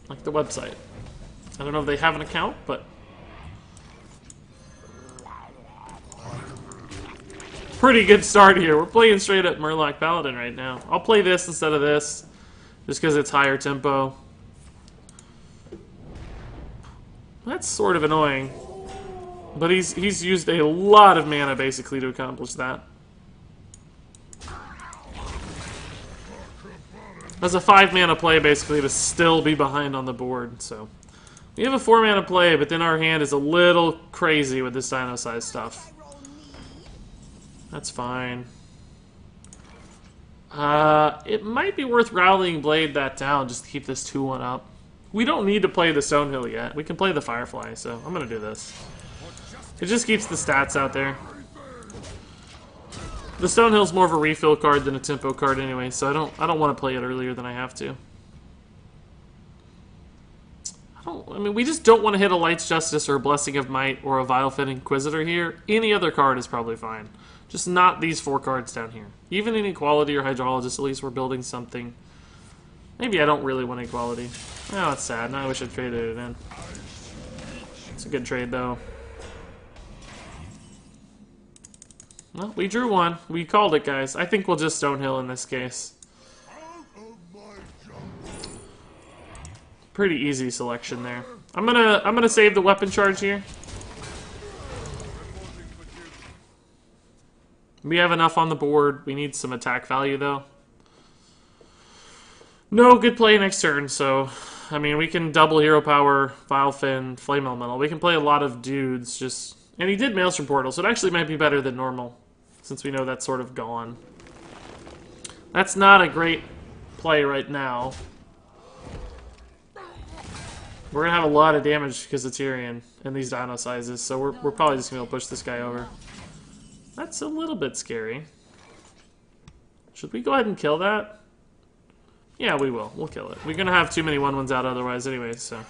Like the website. I don't know if they have an account, but... Pretty good start here. We're playing straight up Warlord Paladin right now. I'll play this instead of this, just because it's higher tempo. That's sort of annoying. But he's used a lot of mana, basically, to accomplish that. That's a 5-mana play, basically, to still be behind on the board, so... We have a 4-mana play, but then our hand is a little crazy with this dino-size stuff. That's fine. It might be worth Rallying Blade that down just to keep this 2-1 up. We don't need to play the Stonehill yet. We can play the Firefly, so I'm going to do this. It just keeps the stats out there. The Stonehill's more of a refill card than a tempo card anyway, so I don't want to play it earlier than I have to. I mean, we just don't want to hit a Light's Justice or a Blessing of Might or a Vilefin Inquisitor here. Any other card is probably fine. Just not these 4 cards down here. Even in Equality or Hydrologist, at least we're building something. Maybe I don't really want Equality. Oh, it's sad. Now I wish I traded it in. It's a good trade, though. Well, we drew one. We called it, guys. I think we'll just Stonehill in this case. Pretty easy selection there. I'm gonna save the weapon charge here. We have enough on the board. We need some attack value, though. No good play next turn, so... I mean, we can double hero power, Vilefin, Flame Elemental. We can play a lot of dudes, just... And he did Maelstrom Portal, so it actually might be better than normal, since we know that's sort of gone. That's not a great play right now. We're going to have a lot of damage because of Tyrion and these dino sizes, so we're probably just going to push this guy over. That's a little bit scary. Should we go ahead and kill that? Yeah, we will. We'll kill it. We're going to have too many 1/1s out otherwise anyway, so...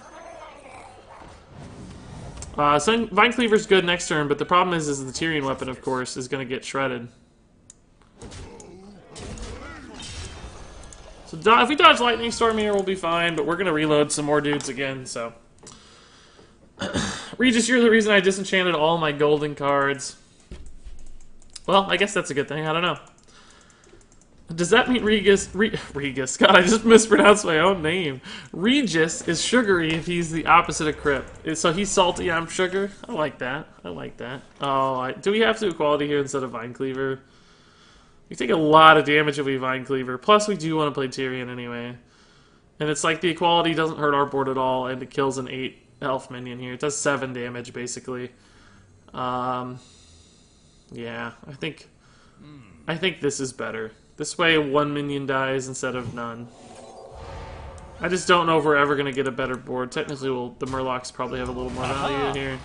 Vine Cleaver's good next turn, but the problem is the Tyrion weapon, of course, is going to get shredded. So if we dodge Lightning Storm here, we'll be fine, but we're going to reload some more dudes again, so... Regis, you're the reason I disenchanted all my golden cards. Well, I guess that's a good thing. I don't know. Does that mean Regis? God, I just mispronounced my own name. Regis is sugary if he's the opposite of Crip. So he's salty, I'm sugar? I like that. I like that. Oh, do we have to equality here instead of Vine Cleaver? We take a lot of damage if we Vine Cleaver. Plus, we do want to play Tyrion anyway. And it's like the equality doesn't hurt our board at all, and it kills an 8 health minion here. It does 7 damage, basically. Yeah, I think this is better. This way, 1 minion dies instead of none. I just don't know if we're ever going to get a better board. Technically, the Murlocs probably have a little more value here.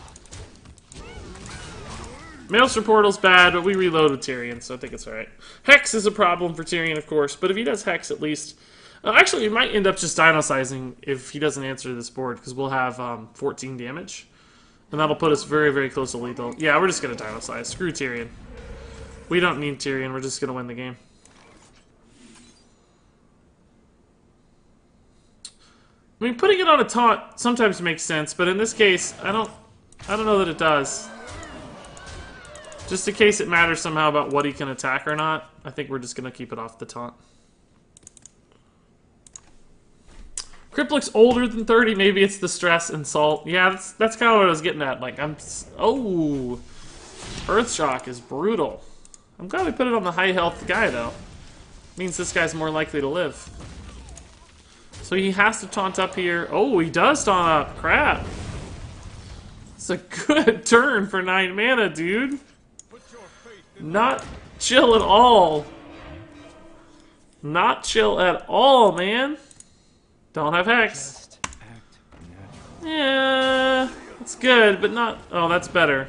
Maelstrom Portal's bad, but we reload with Tyrion, so I think it's alright. Hex is a problem for Tyrion, of course, but if he does Hex, at least... actually, we might end up just Dino-sizing if he doesn't answer this board, because we'll have 14 damage. And that'll put us very, very close to lethal. Yeah, we're just going to Dino-size. Screw Tyrion. We don't need Tyrion, we're just going to win the game. I mean, putting it on a taunt sometimes makes sense, but in this case, I don't know that it does. Just in case it matters somehow about what he can attack or not, I think we're just going to keep it off the taunt. Crip looks older than 30, maybe it's the stress and salt. Yeah, that's kind of what I was getting at. Like, oh! Earthshock is brutal. I'm glad we put it on the high health guy, though. Means this guy's more likely to live. So he has to taunt up here. Oh, he does taunt up. Crap. It's a good turn for 9 mana, dude. Not chill at all. Not chill at all, man. Don't have Hex. Yeah, it's good, but not... Oh, that's better.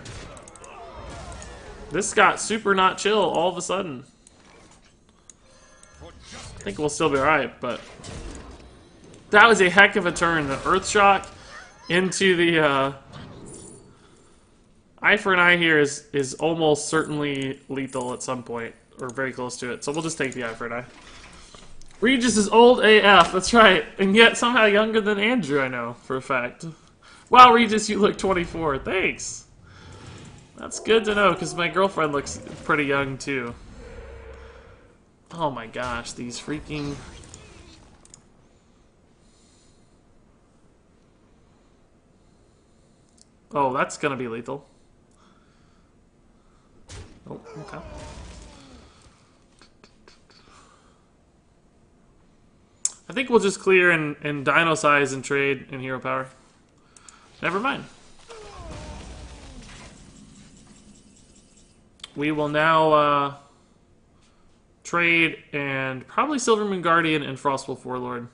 This got super not chill all of a sudden. I think we'll still be alright, but... That was a heck of a turn. The Earthshock into the... Eye for an Eye here is almost certainly lethal at some point, or very close to it. So we'll just take the Eye for an Eye. Regis is old AF, that's right. And yet somehow younger than Andrew, I know, for a fact. Wow, Regis, you look 24. Thanks. That's good to know, because my girlfriend looks pretty young, too. Oh my gosh, these freaking... Oh, that's gonna be lethal. Oh, okay. I think we'll just clear and Dino Size and trade in Hero Power. Never mind. We will now trade and probably Silvermoon Guardian and Frostwolf Warlord.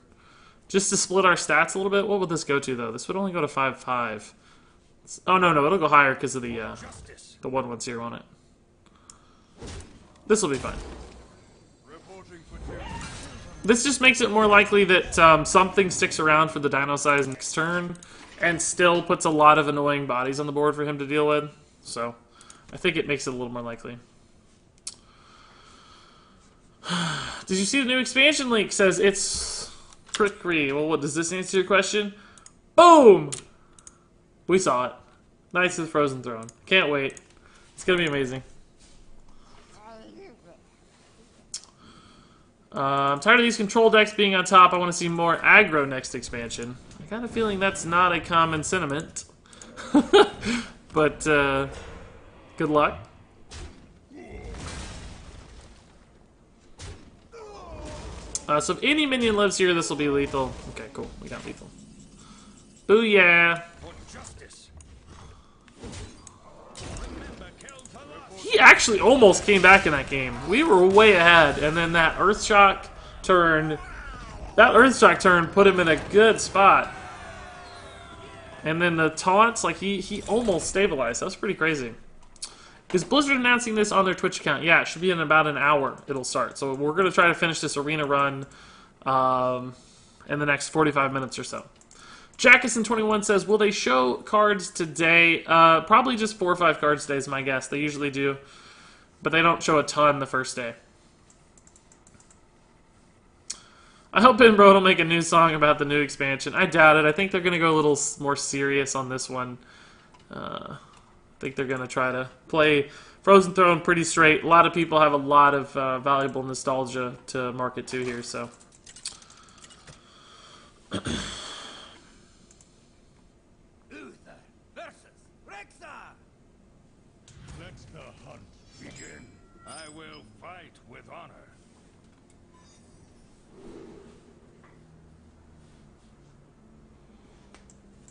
Just to split our stats a little bit. What would this go to, though? This would only go to 5/5. Oh, no, it'll go higher because of the 1/1/0 on it. This will be fine. This just makes it more likely that something sticks around for the Dino Size next turn and still puts a lot of annoying bodies on the board for him to deal with. So, I think it makes it a little more likely. Did you see the new expansion link? Says it's trickery. Well, what does this answer your question? Boom! We saw it. Knights of the Frozen Throne. Can't wait. It's gonna be amazing. I'm tired of these control decks being on top. I want to see more aggro next expansion. I got a feeling that's not a common sentiment. But, good luck. So if any minion lives here, this will be lethal. Okay, cool. We got lethal. Booyah! He actually almost came back in that game. We were way ahead, and then that Earthshock turn... That Earthshock turn put him in a good spot. And then the taunts, like, he almost stabilized. That was pretty crazy. Is Blizzard announcing this on their Twitch account? Yeah, it should be in about an hour it'll start. So we're going to try to finish this arena run in the next 45 minutes or so. Jackison21 says, will they show cards today? Probably just 4 or 5 cards today is my guess. They usually do. But they don't show a ton the first day. I hope Inbro will make a new song about the new expansion. I doubt it. I think they're going to go a little more serious on this one. think they're going to try to play Frozen Throne pretty straight. A lot of people have a lot of valuable nostalgia to market to here, so. Uther versus Rexar. Let the hunt begin. I will fight with honor.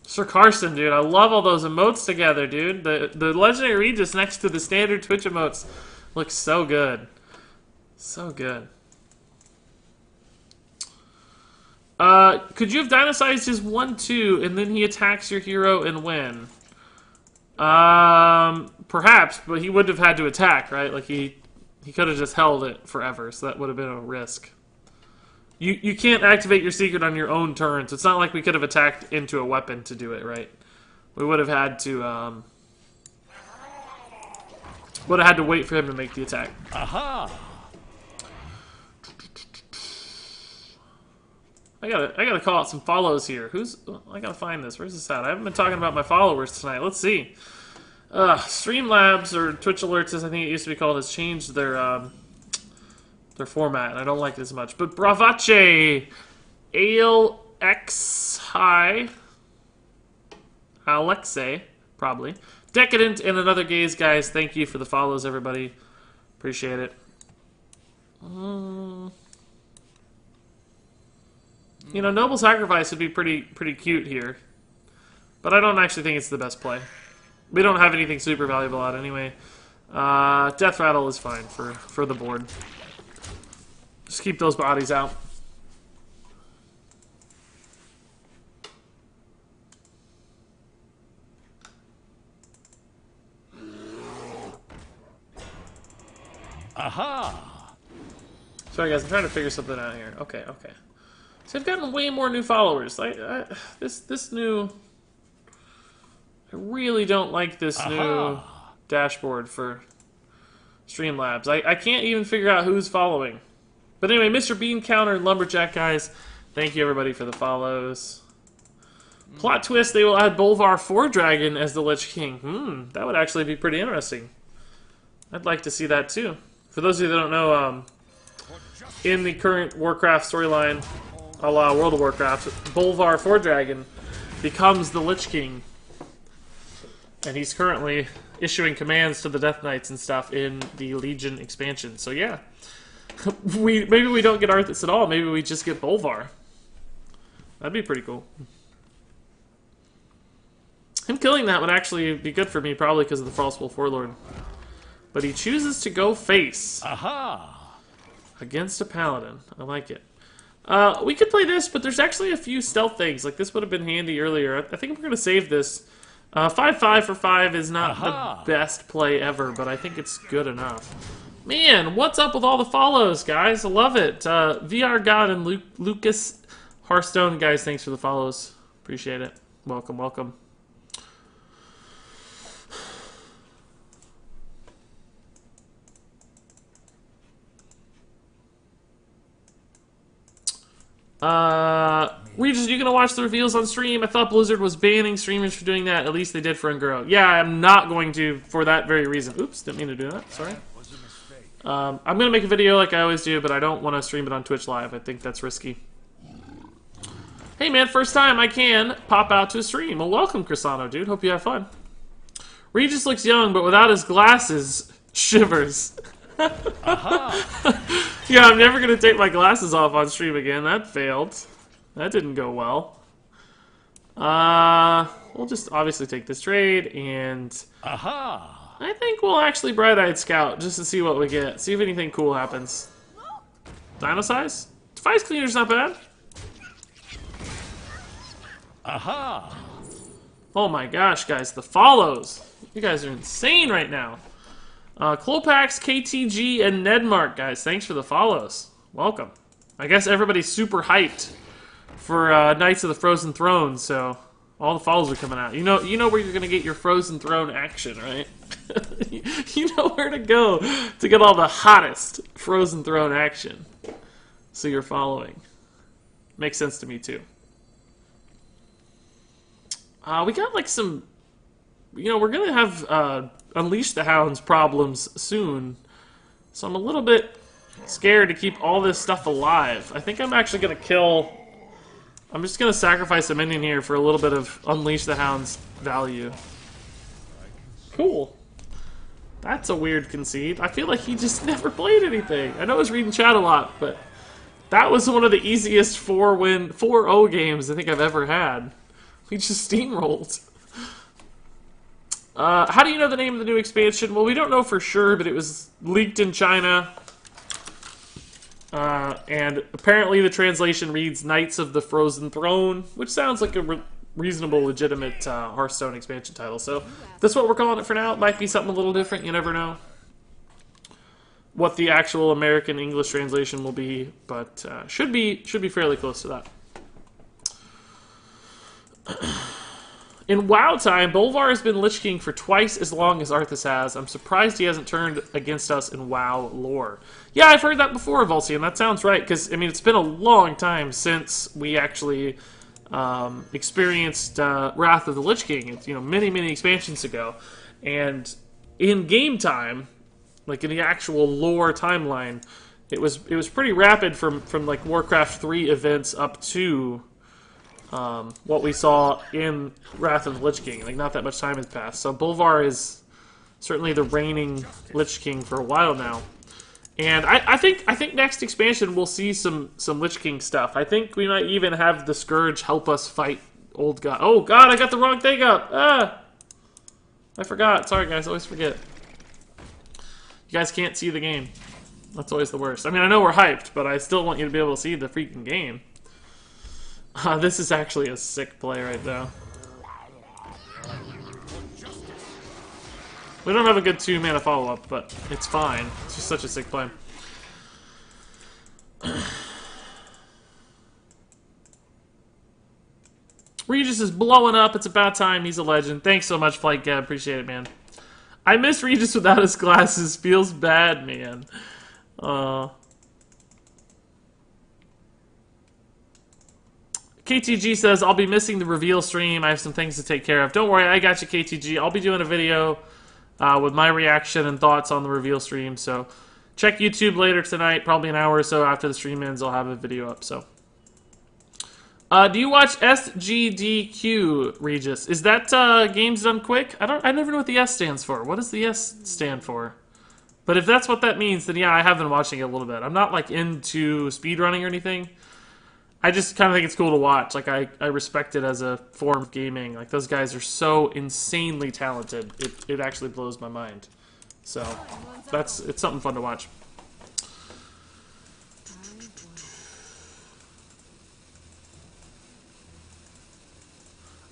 Sir Carson, dude, I love all those emotes together, dude. The Legendary Regis next to the standard Twitch emotes looks so good. So good. Could you have dynasized his 1/2 and then he attacks your hero and win? Perhaps, but he wouldn't have had to attack, right? Like he could have just held it forever, so that would have been a risk. You can't activate your secret on your own turn, so it's not like we could have attacked into a weapon to do it, right? We would have had to wait for him to make the attack. Aha! I gotta call out some follows here. I gotta find this. Where's this at? I haven't been talking about my followers tonight. Let's see. Streamlabs or Twitch Alerts, as I think it used to be called, has changed their format, and I don't like it as much. But Bravace, Ale X High, Alexei, probably. Decadent and Another Gaze, guys. Thank you for the follows, everybody. Appreciate it. You know, Noble Sacrifice would be pretty cute here. But I don't actually think it's the best play. We don't have anything super valuable out anyway. Death Rattle is fine for the board. Just keep those bodies out. Aha! Sorry guys, I'm trying to figure something out here. Okay. So I've gotten way more new followers. This new... I really don't like this new dashboard for Streamlabs. I can't even figure out who's following. But anyway, Mr. Bean Counter and Lumberjack, guys, thank you everybody for the follows. Plot twist, they will add Bolvar 4 Dragon as the Lich King. That would actually be pretty interesting. I'd like to see that too. For those of you that don't know, in the current Warcraft storyline, a la World of Warcraft, Bolvar 4 Dragon becomes the Lich King. And he's currently issuing commands to the Death Knights and stuff in the Legion expansion. So yeah. Maybe we don't get Arthas at all. Maybe we just get Bolvar. That'd be pretty cool. Him killing that would actually be good for me, probably because of the False Wolf Warlord. But he chooses to go face. Aha! Against a Paladin. I like it. We could play this, but there's actually a few stealth things. Like, this would have been handy earlier. I think we're going to save this. 5/5 for 5 is not the best play ever, but I think it's good enough. Man, what's up with all the follows, guys? I love it. VR God and Lucas Hearthstone, guys, thanks for the follows. Appreciate it. Welcome, welcome. Regis, you gonna watch the reveals on stream? I thought Blizzard was banning streamers for doing that. At least they did for Unguro. Yeah, I'm not going to for that very reason. Oops, didn't mean to do that. Sorry. I'm gonna make a video like I always do, but I don't want to stream it on Twitch Live. I think that's risky. Hey man, first time I can pop out to a stream. Well, welcome, Crisano, dude. Hope you have fun. Regis looks young, but without his glasses, shivers. Yeah, I'm never gonna take my glasses off on stream again. That failed. That didn't go well. We'll just obviously take this trade, and I think we'll actually Bright-Eyed Scout just to see what we get. See if anything cool happens. Dino size? Device Cleaner's not bad. Oh my gosh, guys, the follows. You guys are insane right now. Clopax, KTG, and Nedmark, guys, thanks for the follows. Welcome. I guess everybody's super hyped for Knights of the Frozen Throne, so all the follows are coming out. You know where you're gonna get your Frozen Throne action, right? You know where to go to get all the hottest Frozen Throne action. So you're following. Makes sense to me too. We got like some we're gonna have Unleash the Hounds problems soon, so I'm a little bit scared to keep all this stuff alive. I think I'm actually gonna kill. I'm just gonna sacrifice a minion here for a little bit of Unleash the Hounds value. Cool. That's a weird concede. I feel like he just never played anything. I know I was reading chat a lot, but that was one of the easiest 4-0 games I think I've ever had. We just steamrolled. How do you know the name of the new expansion? Well, we don't know for sure, but it was leaked in China. And apparently the translation reads Knights of the Frozen Throne, which sounds like a reasonable, legitimate Hearthstone expansion title. So that's what we're calling it for now. It might be something a little different. You never know what the actual American English translation will be, but should be fairly close to that. In WoW time, Bolvar has been Lich King for twice as long as Arthas has. I'm surprised he hasn't turned against us in WoW lore. Yeah, I've heard that before, Volsian. That sounds right, because, I mean, it's been a long time since we actually experienced Wrath of the Lich King. It's, many, many expansions ago. And in game time, like in the actual lore timeline, it was pretty rapid from like Warcraft 3 events up to what we saw in Wrath of the Lich King. Like, not that much time has passed. So Bolvar is certainly the reigning Lich King for a while now. And I think next expansion we'll see some Lich King stuff. I think we might even have the Scourge help us fight old god. Oh god, I got the wrong thing up! Ah! I forgot. Sorry guys, I always forget. You guys can't see the game. That's always the worst. I mean, I know we're hyped, but I still want you to be able to see the freaking game. This is actually a sick play right now. We don't have a good 2-mana follow-up, but it's fine. It's just such a sick play. Regis is blowing up. It's about time. He's a legend. Thanks so much, Flight Gab. Appreciate it, man. I miss Regis without his glasses. Feels bad, man. KTG says, I'll be missing the reveal stream. I have some things to take care of. Don't worry, I got you, KTG. I'll be doing a video with my reaction and thoughts on the reveal stream. So check YouTube later tonight. Probably an hour or so after the stream ends, I'll have a video up. So, do you watch SGDQ, Regis? Is that Games Done Quick? I never know what the S stands for. What does the S stand for? But if that's what that means, then yeah, I have been watching it a little bit. I'm not like into speedrunning or anything. I just kind of think it's cool to watch. Like, I respect it as a form of gaming. Like, those guys are so insanely talented. It actually blows my mind. So, it's something fun to watch.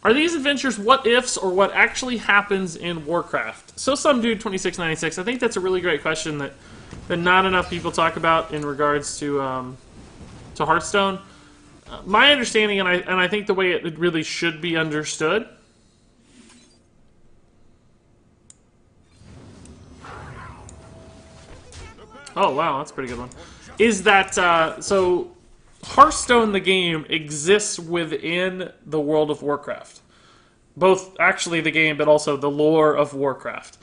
Are these adventures what-ifs or what actually happens in Warcraft? So some dude 2696. I think that's a really great question that not enough people talk about in regards to Hearthstone. My understanding, and I think the way it really should be understood, oh wow, that's a pretty good one, is that, so Hearthstone the game exists within the world of Warcraft. Both actually the game, but also the lore of Warcraft.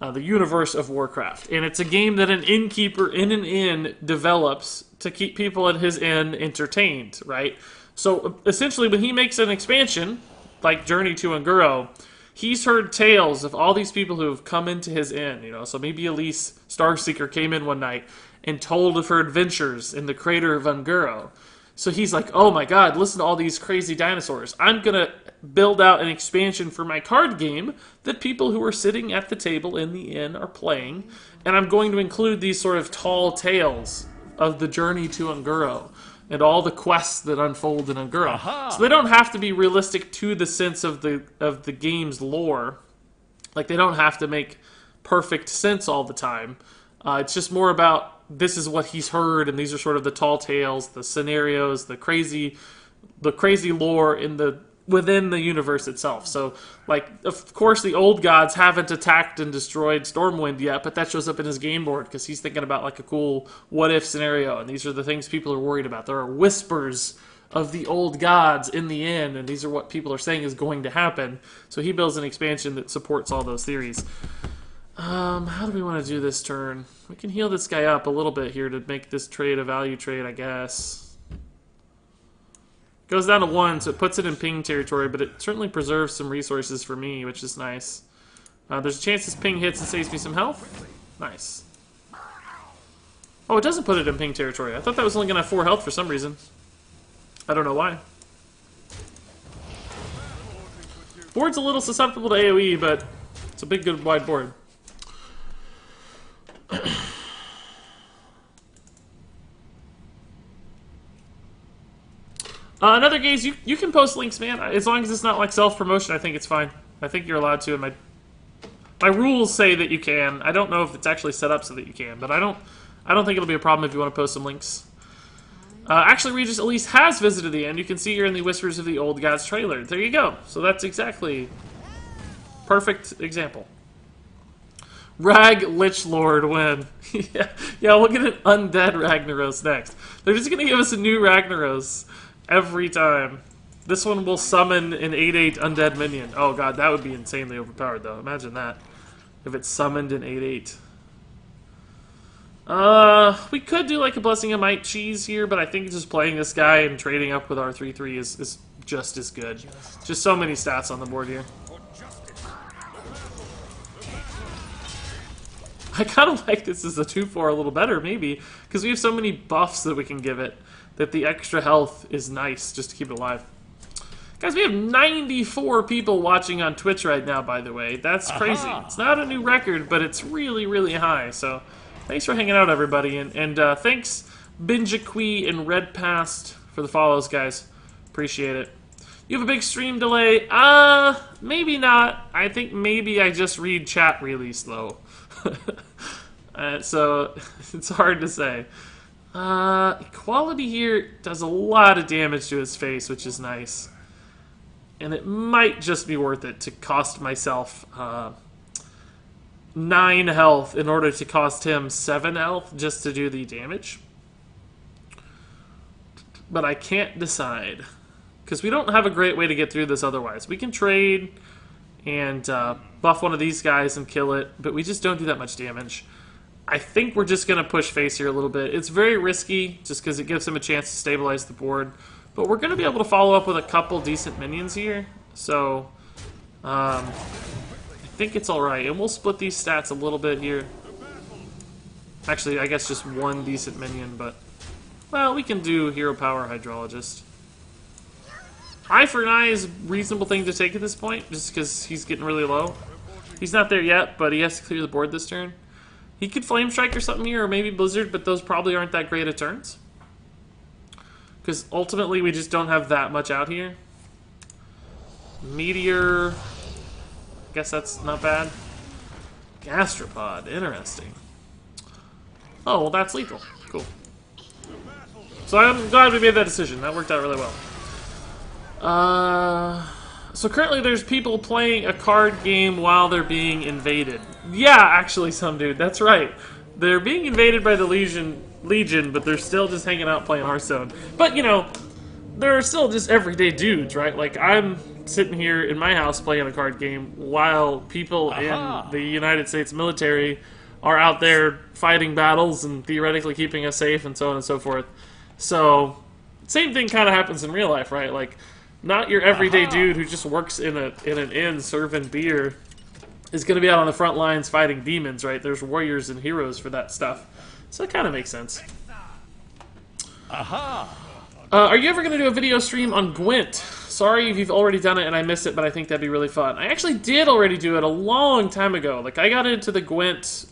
The universe of Warcraft. And it's a game that an innkeeper in an inn develops to keep people at his inn entertained, right? So essentially when he makes an expansion, like Journey to Unguro, he's heard tales of all these people who have come into his inn, So maybe Elise Starseeker came in one night and told of her adventures in the crater of Unguro. So he's like, oh my god, listen to all these crazy dinosaurs. I'm going to build out an expansion for my card game that people who are sitting at the table in the inn are playing. And I'm going to include these sort of tall tales of the journey to Unguro and all the quests that unfold in Unguro. Aha. So they don't have to be realistic to the sense of the game's lore. Like, they don't have to make perfect sense all the time. It's just more about this is what he's heard, and these are sort of the tall tales, the scenarios, the crazy lore within the universe itself. So, like, of course, the old gods haven't attacked and destroyed Stormwind yet, but that shows up in his game board because he's thinking about like a cool what if scenario, and these are the things people are worried about. There are whispers of the old gods in the end, and these are what people are saying is going to happen. So he builds an expansion that supports all those theories. How do we want to do this turn? We can heal this guy up a little bit here to make this trade a value trade, I guess. Goes down to 1, so it puts it in ping territory, but it certainly preserves some resources for me, which is nice. There's a chance this ping hits and saves me some health. Nice. Oh, it doesn't put it in ping territory. I thought that was only going to have 4 health for some reason. I don't know why. Board's a little susceptible to AoE, but it's a big, good, wide board. Another gaze, you can post links, man. As long as it's not like self-promotion, I think it's fine. I think you're allowed to, and my rules say that you can. I don't know if it's actually set up so that you can, but I don't think it'll be a problem if you want to post some links. Actually, Regis Elise has visited the end. You can see here in the Whispers of the Old Gods trailer. There you go. So that's exactly perfect example. Rag Lich Lord win. yeah, we'll get an undead Ragnaros next. They're just going to give us a new Ragnaros every time. This one will summon an 8/8 undead minion. Oh god, that would be insanely overpowered though. Imagine that. If it summoned an 8/8. We could do like a Blessing of Might cheese here, but I think just playing this guy and trading up with our 3/3 is just as good. Just so many stats on the board here. I kind of like this as a 2/4 a little better, maybe, because we have so many buffs that we can give it, that the extra health is nice just to keep it alive. Guys, we have 94 people watching on Twitch right now, by the way. That's crazy. It's not a new record, but it's really, really high. So thanks for hanging out, everybody. And thanks, Binjaqui and Red Past, for the follows, guys. Appreciate it. You have a big stream delay? Maybe not. I think maybe I just read chat really slow. So it's hard to say. Equality here does a lot of damage to his face, which is nice. And it might just be worth it to cost myself 9 health in order to cost him 7 health just to do the damage. But I can't decide, because we don't have a great way to get through this otherwise. We can trade and buff one of these guys and kill it, but we just don't do that much damage. I think we're just going to push face here a little bit. It's very risky, just because it gives him a chance to stabilize the board. But we're going to be able to follow up with a couple decent minions here. So, I think it's alright. And we'll split these stats a little bit here. Actually, I guess just one decent minion, but... well, we can do Hero Power Hydrologist. Eye for an Eye is a reasonable thing to take at this point, just because he's getting really low. He's not there yet, but he has to clear the board this turn. He could Flame Strike or something here, or maybe Blizzard, but those probably aren't that great of turns. Because ultimately, we just don't have that much out here. Meteor... guess that's not bad. Gastropod, interesting. Oh, well that's lethal. Cool. So I'm glad we made that decision. That worked out really well. So currently there's people playing a card game while they're being invaded. Yeah, actually, some dude. That's right. They're being invaded by the Legion, but they're still just hanging out playing Hearthstone. But, you know, they're still just everyday dudes, right? Like, I'm sitting here in my house playing a card game while people in the United States military are out there fighting battles and theoretically keeping us safe and so on and so forth. So, same thing kind of happens in real life, right? Like, not your everyday dude who just works in an inn serving beer is going to be out on the front lines fighting demons, right? There's warriors and heroes for that stuff. So it kind of makes sense. Are you ever going to do a video stream on Gwent? Sorry if you've already done it and I missed it, but I think that'd be really fun. I actually did already do it a long time ago. Like, I got into the Gwent,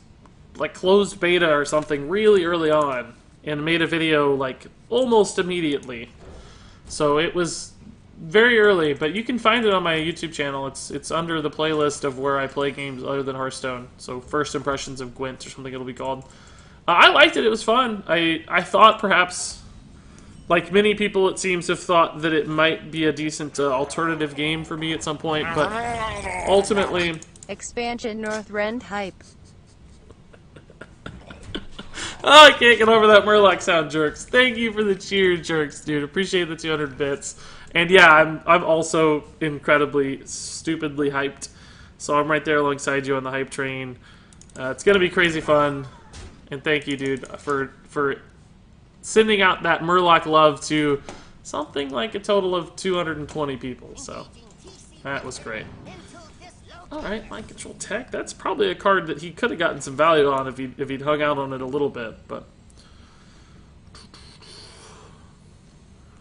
like, closed beta or something really early on and made a video, like, almost immediately. So it was very early, but you can find it on my YouTube channel. It's under the playlist of where I play games other than Hearthstone. So First Impressions of Gwent or something it'll be called. I liked it. It was fun. I thought perhaps, like many people it seems, have thought that it might be a decent alternative game for me at some point, but ultimately... Expansion Northrend hype. Oh, I can't get over that Murloc sound, Jerks. Thank you for the cheer, Jerks, dude. Appreciate the 200 bits. And yeah, I'm also incredibly, stupidly hyped. So I'm right there alongside you on the hype train. It's gonna be crazy fun. And thank you, dude, for sending out that Murloc love to something like a total of 220 people. So that was great. Alright, Mind Control Tech. That's probably a card that he could have gotten some value on if he'd hung out on it a little bit, but...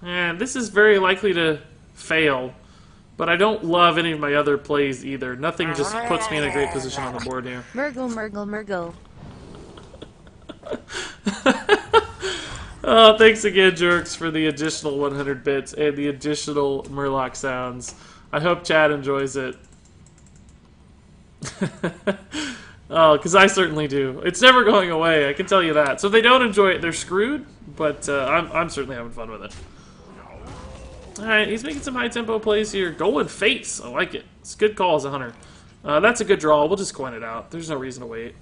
And this is very likely to fail, but I don't love any of my other plays either. Nothing just puts me in a great position on the board here. Murgle, Murgle, Murgle. Oh, thanks again, Jerks, for the additional 100 bits and the additional Murloc sounds. I hope Chad enjoys it. Oh, because I certainly do. It's never going away, I can tell you that. So if they don't enjoy it, they're screwed, but I'm certainly having fun with it. Alright, he's making some high-tempo plays here. Golden Face, I like it. It's a good call as a hunter. That's a good draw. We'll just coin it out. There's no reason to wait.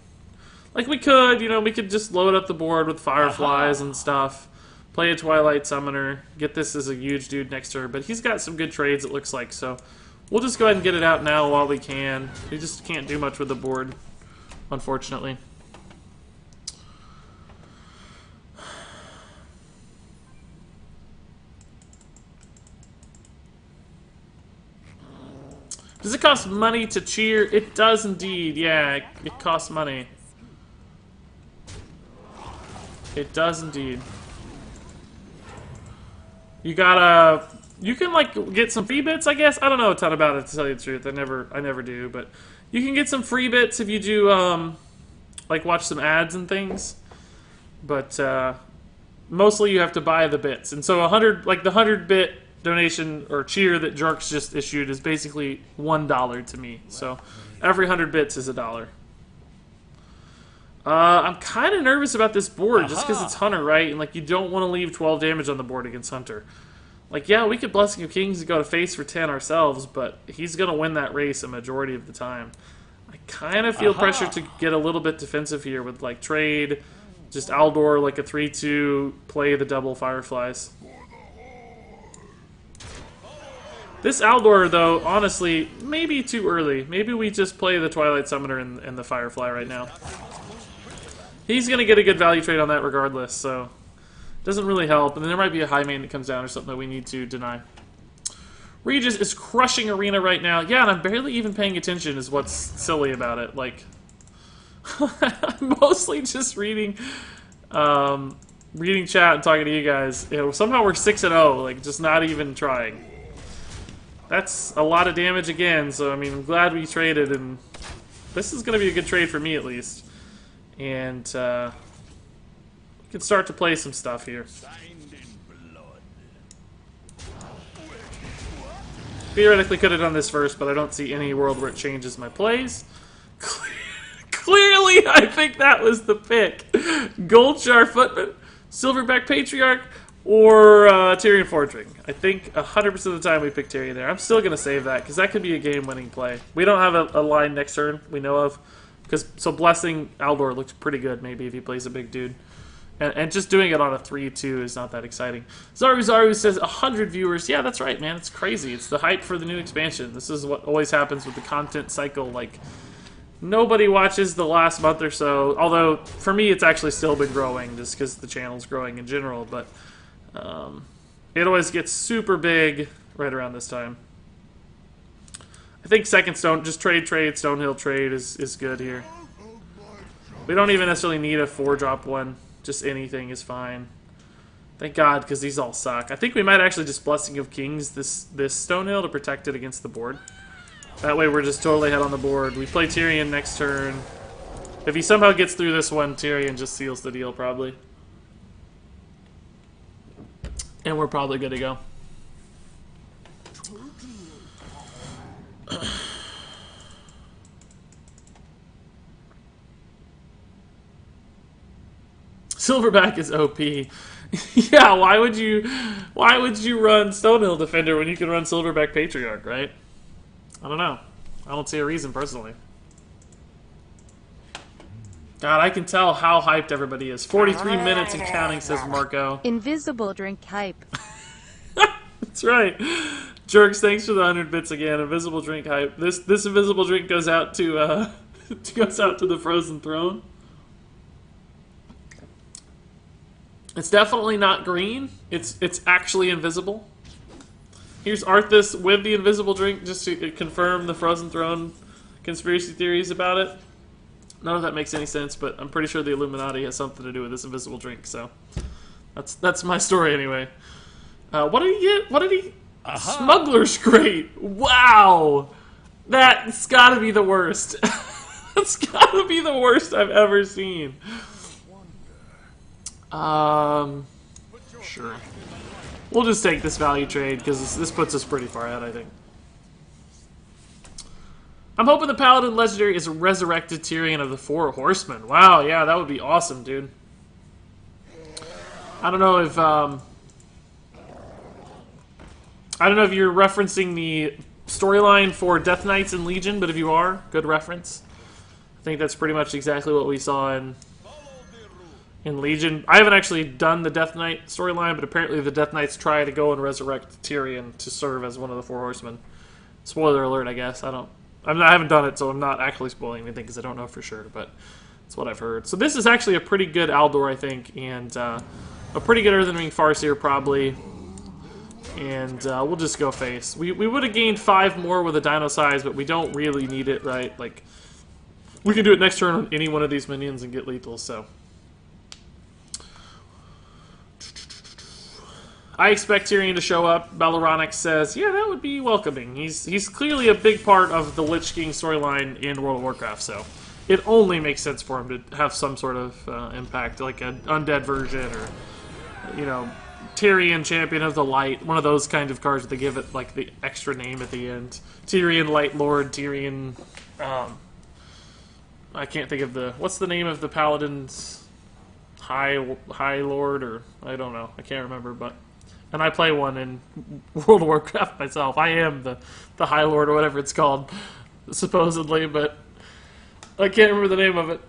Like we could, we could just load up the board with Fireflies and stuff. Play a Twilight Summoner. Get this as a huge dude next turn. But he's got some good trades, it looks like, so... We'll just go ahead and get it out now while we can. We just can't do much with the board, unfortunately. Does it cost money to cheer? It does indeed, yeah, it costs money. It does indeed. You gotta... You can, like, get some free bits, I guess. I don't know a ton about it, to tell you the truth. I never do, but you can get some free bits if you do, like, watch some ads and things. But, mostly you have to buy the bits. And so the 100-bit donation, or cheer that Jerks just issued is basically $1 to me. So every 100 bits is $1. I'm kind of nervous about this board, just because it's Hunter, right? And, like, you don't want to leave 12 damage on the board against Hunter. Like, yeah, we could Blessing of Kings and go to face for 10 ourselves, but he's going to win that race a majority of the time. I kind of feel pressure to get a little bit defensive here with, like, trade, just Aldor, like a 3-2, play the double Fireflies. This Aldor, though, honestly, maybe too early. Maybe we just play the Twilight Summoner and the Firefly right now. He's going to get a good value trade on that regardless, so... Doesn't really help, and then there might be a high main that comes down or something that we need to deny. Regis is crushing Arena right now. Yeah, and I'm barely even paying attention is what's silly about it. Like, I'm mostly just reading chat and talking to you guys. Somehow we're 6-0, like, just not even trying. That's a lot of damage again, so, I mean, I'm glad we traded, and this is going to be a good trade for me, at least. And, can start to play some stuff here. Theoretically could have done this first, but I don't see any world where it changes my plays. Clearly, I think that was the pick. Goldshar Footman, Silverback Patriarch, or Tyrion Forging. I think 100% of the time we pick Tyrion there. I'm still going to save that, because that could be a game-winning play. We don't have a line next turn we know of. So Blessing Aldor looks pretty good, maybe, if he plays a big dude. And just doing it on a 3-2 is not that exciting. Zaru says 100 viewers. Yeah, that's right, man. It's crazy. It's the hype for the new expansion. This is what always happens with the content cycle. Like, nobody watches the last month or so. Although, for me, it's actually still been growing just because the channel's growing in general. But it always gets super big right around this time. I think second Stone, just trade, Stonehill trade is good here. We don't even necessarily need a 4-drop one. Just anything is fine. Thank God, because these all suck. I think we might actually just Blessing of Kings this Stonehill to protect it against the board. That way we're just totally ahead on the board. We play Tyrion next turn. If he somehow gets through this one, Tyrion just seals the deal, probably. And we're probably good to go. Silverback is OP. Yeah, why would you run Stonehill Defender when you can run Silverback Patriarch, right? I don't know. I don't see a reason personally. God, I can tell how hyped everybody is. 43 minutes and counting, says Marco. Invisible drink hype. That's right. Jerks, thanks for the 100 bits again. Invisible drink hype. This invisible drink goes out to goes out to the Frozen Throne. It's definitely not green. It's actually invisible. Here's Arthas with the invisible drink just to confirm the Frozen Throne conspiracy theories about it. None of that makes any sense, but I'm pretty sure the Illuminati has something to do with this invisible drink, so that's my story anyway. What did he get? What did he... Smuggler's Crate! Wow! That's gotta be the worst. That's gotta be the worst I've ever seen. Sure. We'll just take this value trade, because this puts us pretty far ahead, I think. I'm hoping the Paladin Legendary is a resurrected Tyrion of the Four Horsemen. Wow, yeah, that would be awesome, dude. I don't know if you're referencing the storyline for Death Knights and Legion, but if you are, good reference. I think that's pretty much exactly what we saw in Legion. I haven't actually done the Death Knight storyline, but apparently the Death Knights try to go and resurrect Tyrion to serve as one of the Four Horsemen. Spoiler alert, I guess. I haven't done it, so I'm not actually spoiling anything because I don't know for sure, but that's what I've heard. So this is actually a pretty good Aldor, I think, and a pretty good Earthen Ring Farseer, probably. And we'll just go face. We would have gained 5 more with a Dino Size, but we don't really need it, right? Like, we can do it next turn on any one of these minions and get lethal, so. I expect Tyrion to show up. Baloronic says, yeah, that would be welcoming. He's clearly a big part of the Lich King storyline in World of Warcraft, so it only makes sense for him to have some sort of impact, like an undead version, or, you know, Tyrion, Champion of the Light, one of those kind of cards that they give it, like, the extra name at the end. Tyrion Light Lord, Tyrion, I can't think of what's the name of the Paladin's High Lord, or, I don't know, I can't remember, but... And I play one in World of Warcraft myself. I am the High Lord, or whatever it's called, supposedly, but I can't remember the name of it.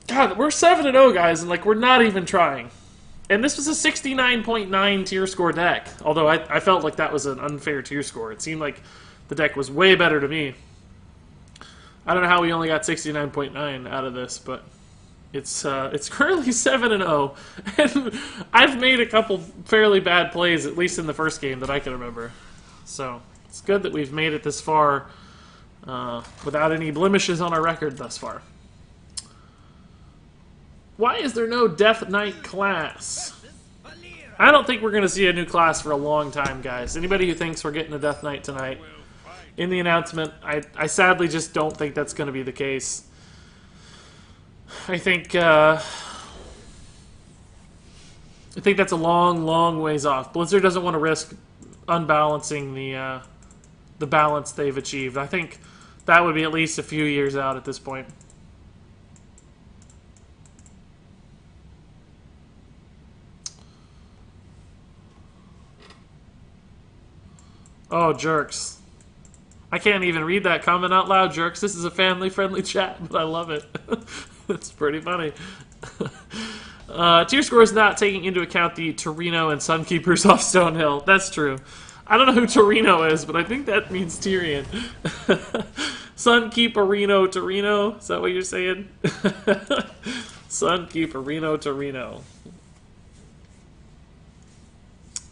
God, we're 7-0, guys, and, like, we're not even trying. And this was a 69.9 tier score deck, although I felt like that was an unfair tier score. It seemed like the deck was way better to me. I don't know how we only got 69.9 out of this, but... It's currently 7-0, and I've made a couple fairly bad plays, at least in the first game, that I can remember. So, it's good that we've made it this far without any blemishes on our record thus far. Why is there no Death Knight class? I don't think we're going to see a new class for a long time, guys. Anybody who thinks we're getting a Death Knight tonight, in the announcement, I sadly just don't think that's going to be the case. I think that's a long, long ways off. Blizzard doesn't want to risk unbalancing the balance they've achieved. I think that would be at least a few years out at this point. Oh, jerks. I can't even read that comment out loud, jerks. This is a family-friendly chat, but I love it. It's pretty funny. Tier score is not taking into account the Torino and Sunkeepers off Stonehill. That's true. I don't know who Torino is, but I think that means Tyrion. Sunkeeperino Torino? Is that what you're saying? Sunkeeperino Torino.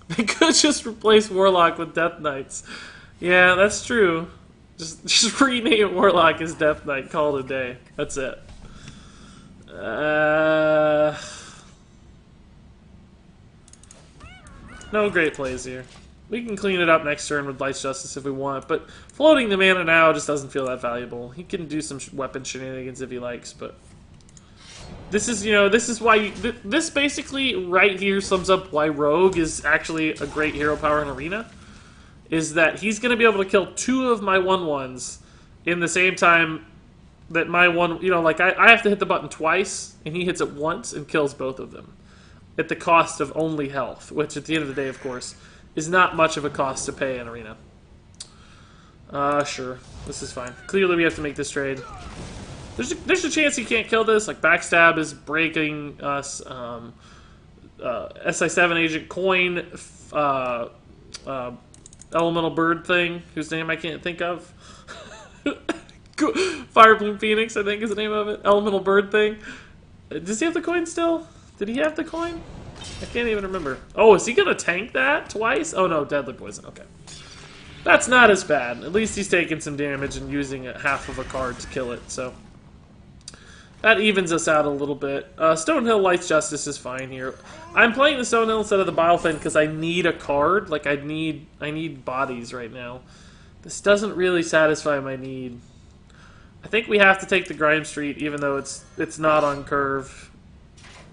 They could just replace Warlock with Death Knights. Yeah, that's true. Just rename Warlock as Death Knight. Call it a day. That's it. No great plays here. We can clean it up next turn with Light's Justice if we want, but floating the mana now just doesn't feel that valuable. He can do some weapon shenanigans if he likes, but this is, you know, this is why this basically right here sums up why Rogue is actually a great hero power in Arena. Is that he's going to be able to kill 2 of my 1/1s in the same time that my one, you know, like I have to hit the button twice, and he hits it once and kills both of them at the cost of only health, which at the end of the day, of course, is not much of a cost to pay in Arena. Sure. This is fine. Clearly we have to make this trade. There's a chance he can't kill this. Like, Backstab is breaking us. SI7 Agent Coin, Elemental Bird thing, whose name I can't think of. Fire Bloom Phoenix, I think is the name of it. Elemental Bird thing. Does he have the coin still? Did he have the coin? I can't even remember. Oh, is he going to tank that twice? Oh no, Deadly Poison. Okay. That's not as bad. At least he's taking some damage and using half of a card to kill it, so that evens us out a little bit. Stonehill Light's Justice is fine here. I'm playing the Stonehill instead of the Bilefin because I need a card. Like, I need bodies right now. This doesn't really satisfy my need. I think we have to take the Grime Street, even though it's not on curve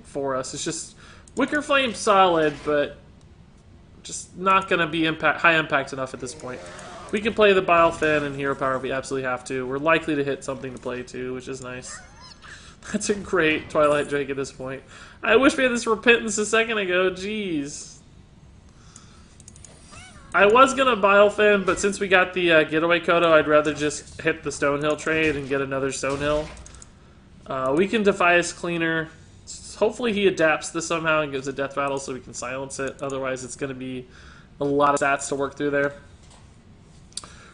for us. It's just Wicker Flame's solid, but just not going to be high impact enough at this point. We can play the Bilefin and Hero Power if we absolutely have to. We're likely to hit something to play too, which is nice. That's a great Twilight Drake at this point. I wish we had this Repentance a second ago. Jeez. I was going to Bilefin, but since we got the Getaway Kodo, I'd rather just hit the Stonehill trade and get another Stonehill. We can Defias Cleaner. Hopefully he adapts this somehow and gives a Death Rattle so we can silence it. Otherwise it's going to be a lot of stats to work through there.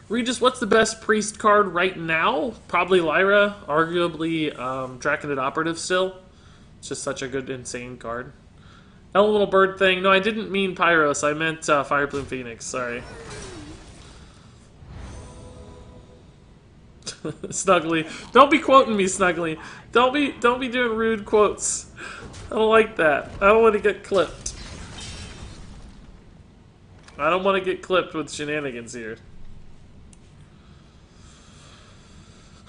Regis, what's the best Priest card right now? Probably Lyra. Arguably Draconid Operative still. It's just such a good, insane card. Elemental Bird thing. No, I didn't mean Pyros. I meant Fire Bloom Phoenix. Sorry. Snuggly. Don't be quoting me, Snuggly. Don't be doing rude quotes. I don't like that. I don't want to get clipped. I don't want to get clipped with shenanigans here.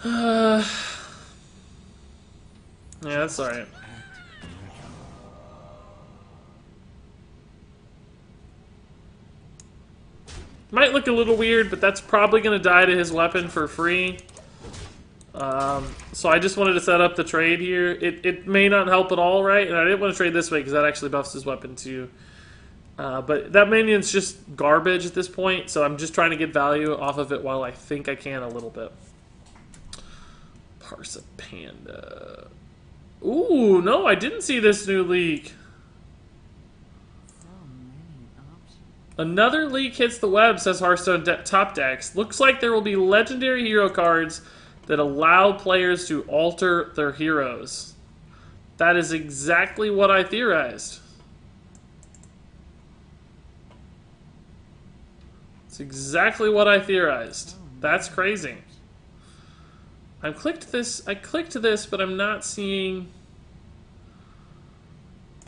Yeah, that's alright. Might look a little weird, but that's probably going to die to his weapon for free. So I just wanted to set up the trade here. It may not help at all, right? And I didn't want to trade this way because that actually buffs his weapon too. But that minion's just garbage at this point, so I'm just trying to get value off of it while I think I can a little bit. Parsa Panda. Ooh, no, I didn't see this new leak. Another leak hits the web, says Hearthstone Top Decks. Looks like there will be legendary hero cards that allow players to alter their heroes. That is exactly what I theorized. It's exactly what I theorized. That's crazy. I clicked this, but I'm not seeing...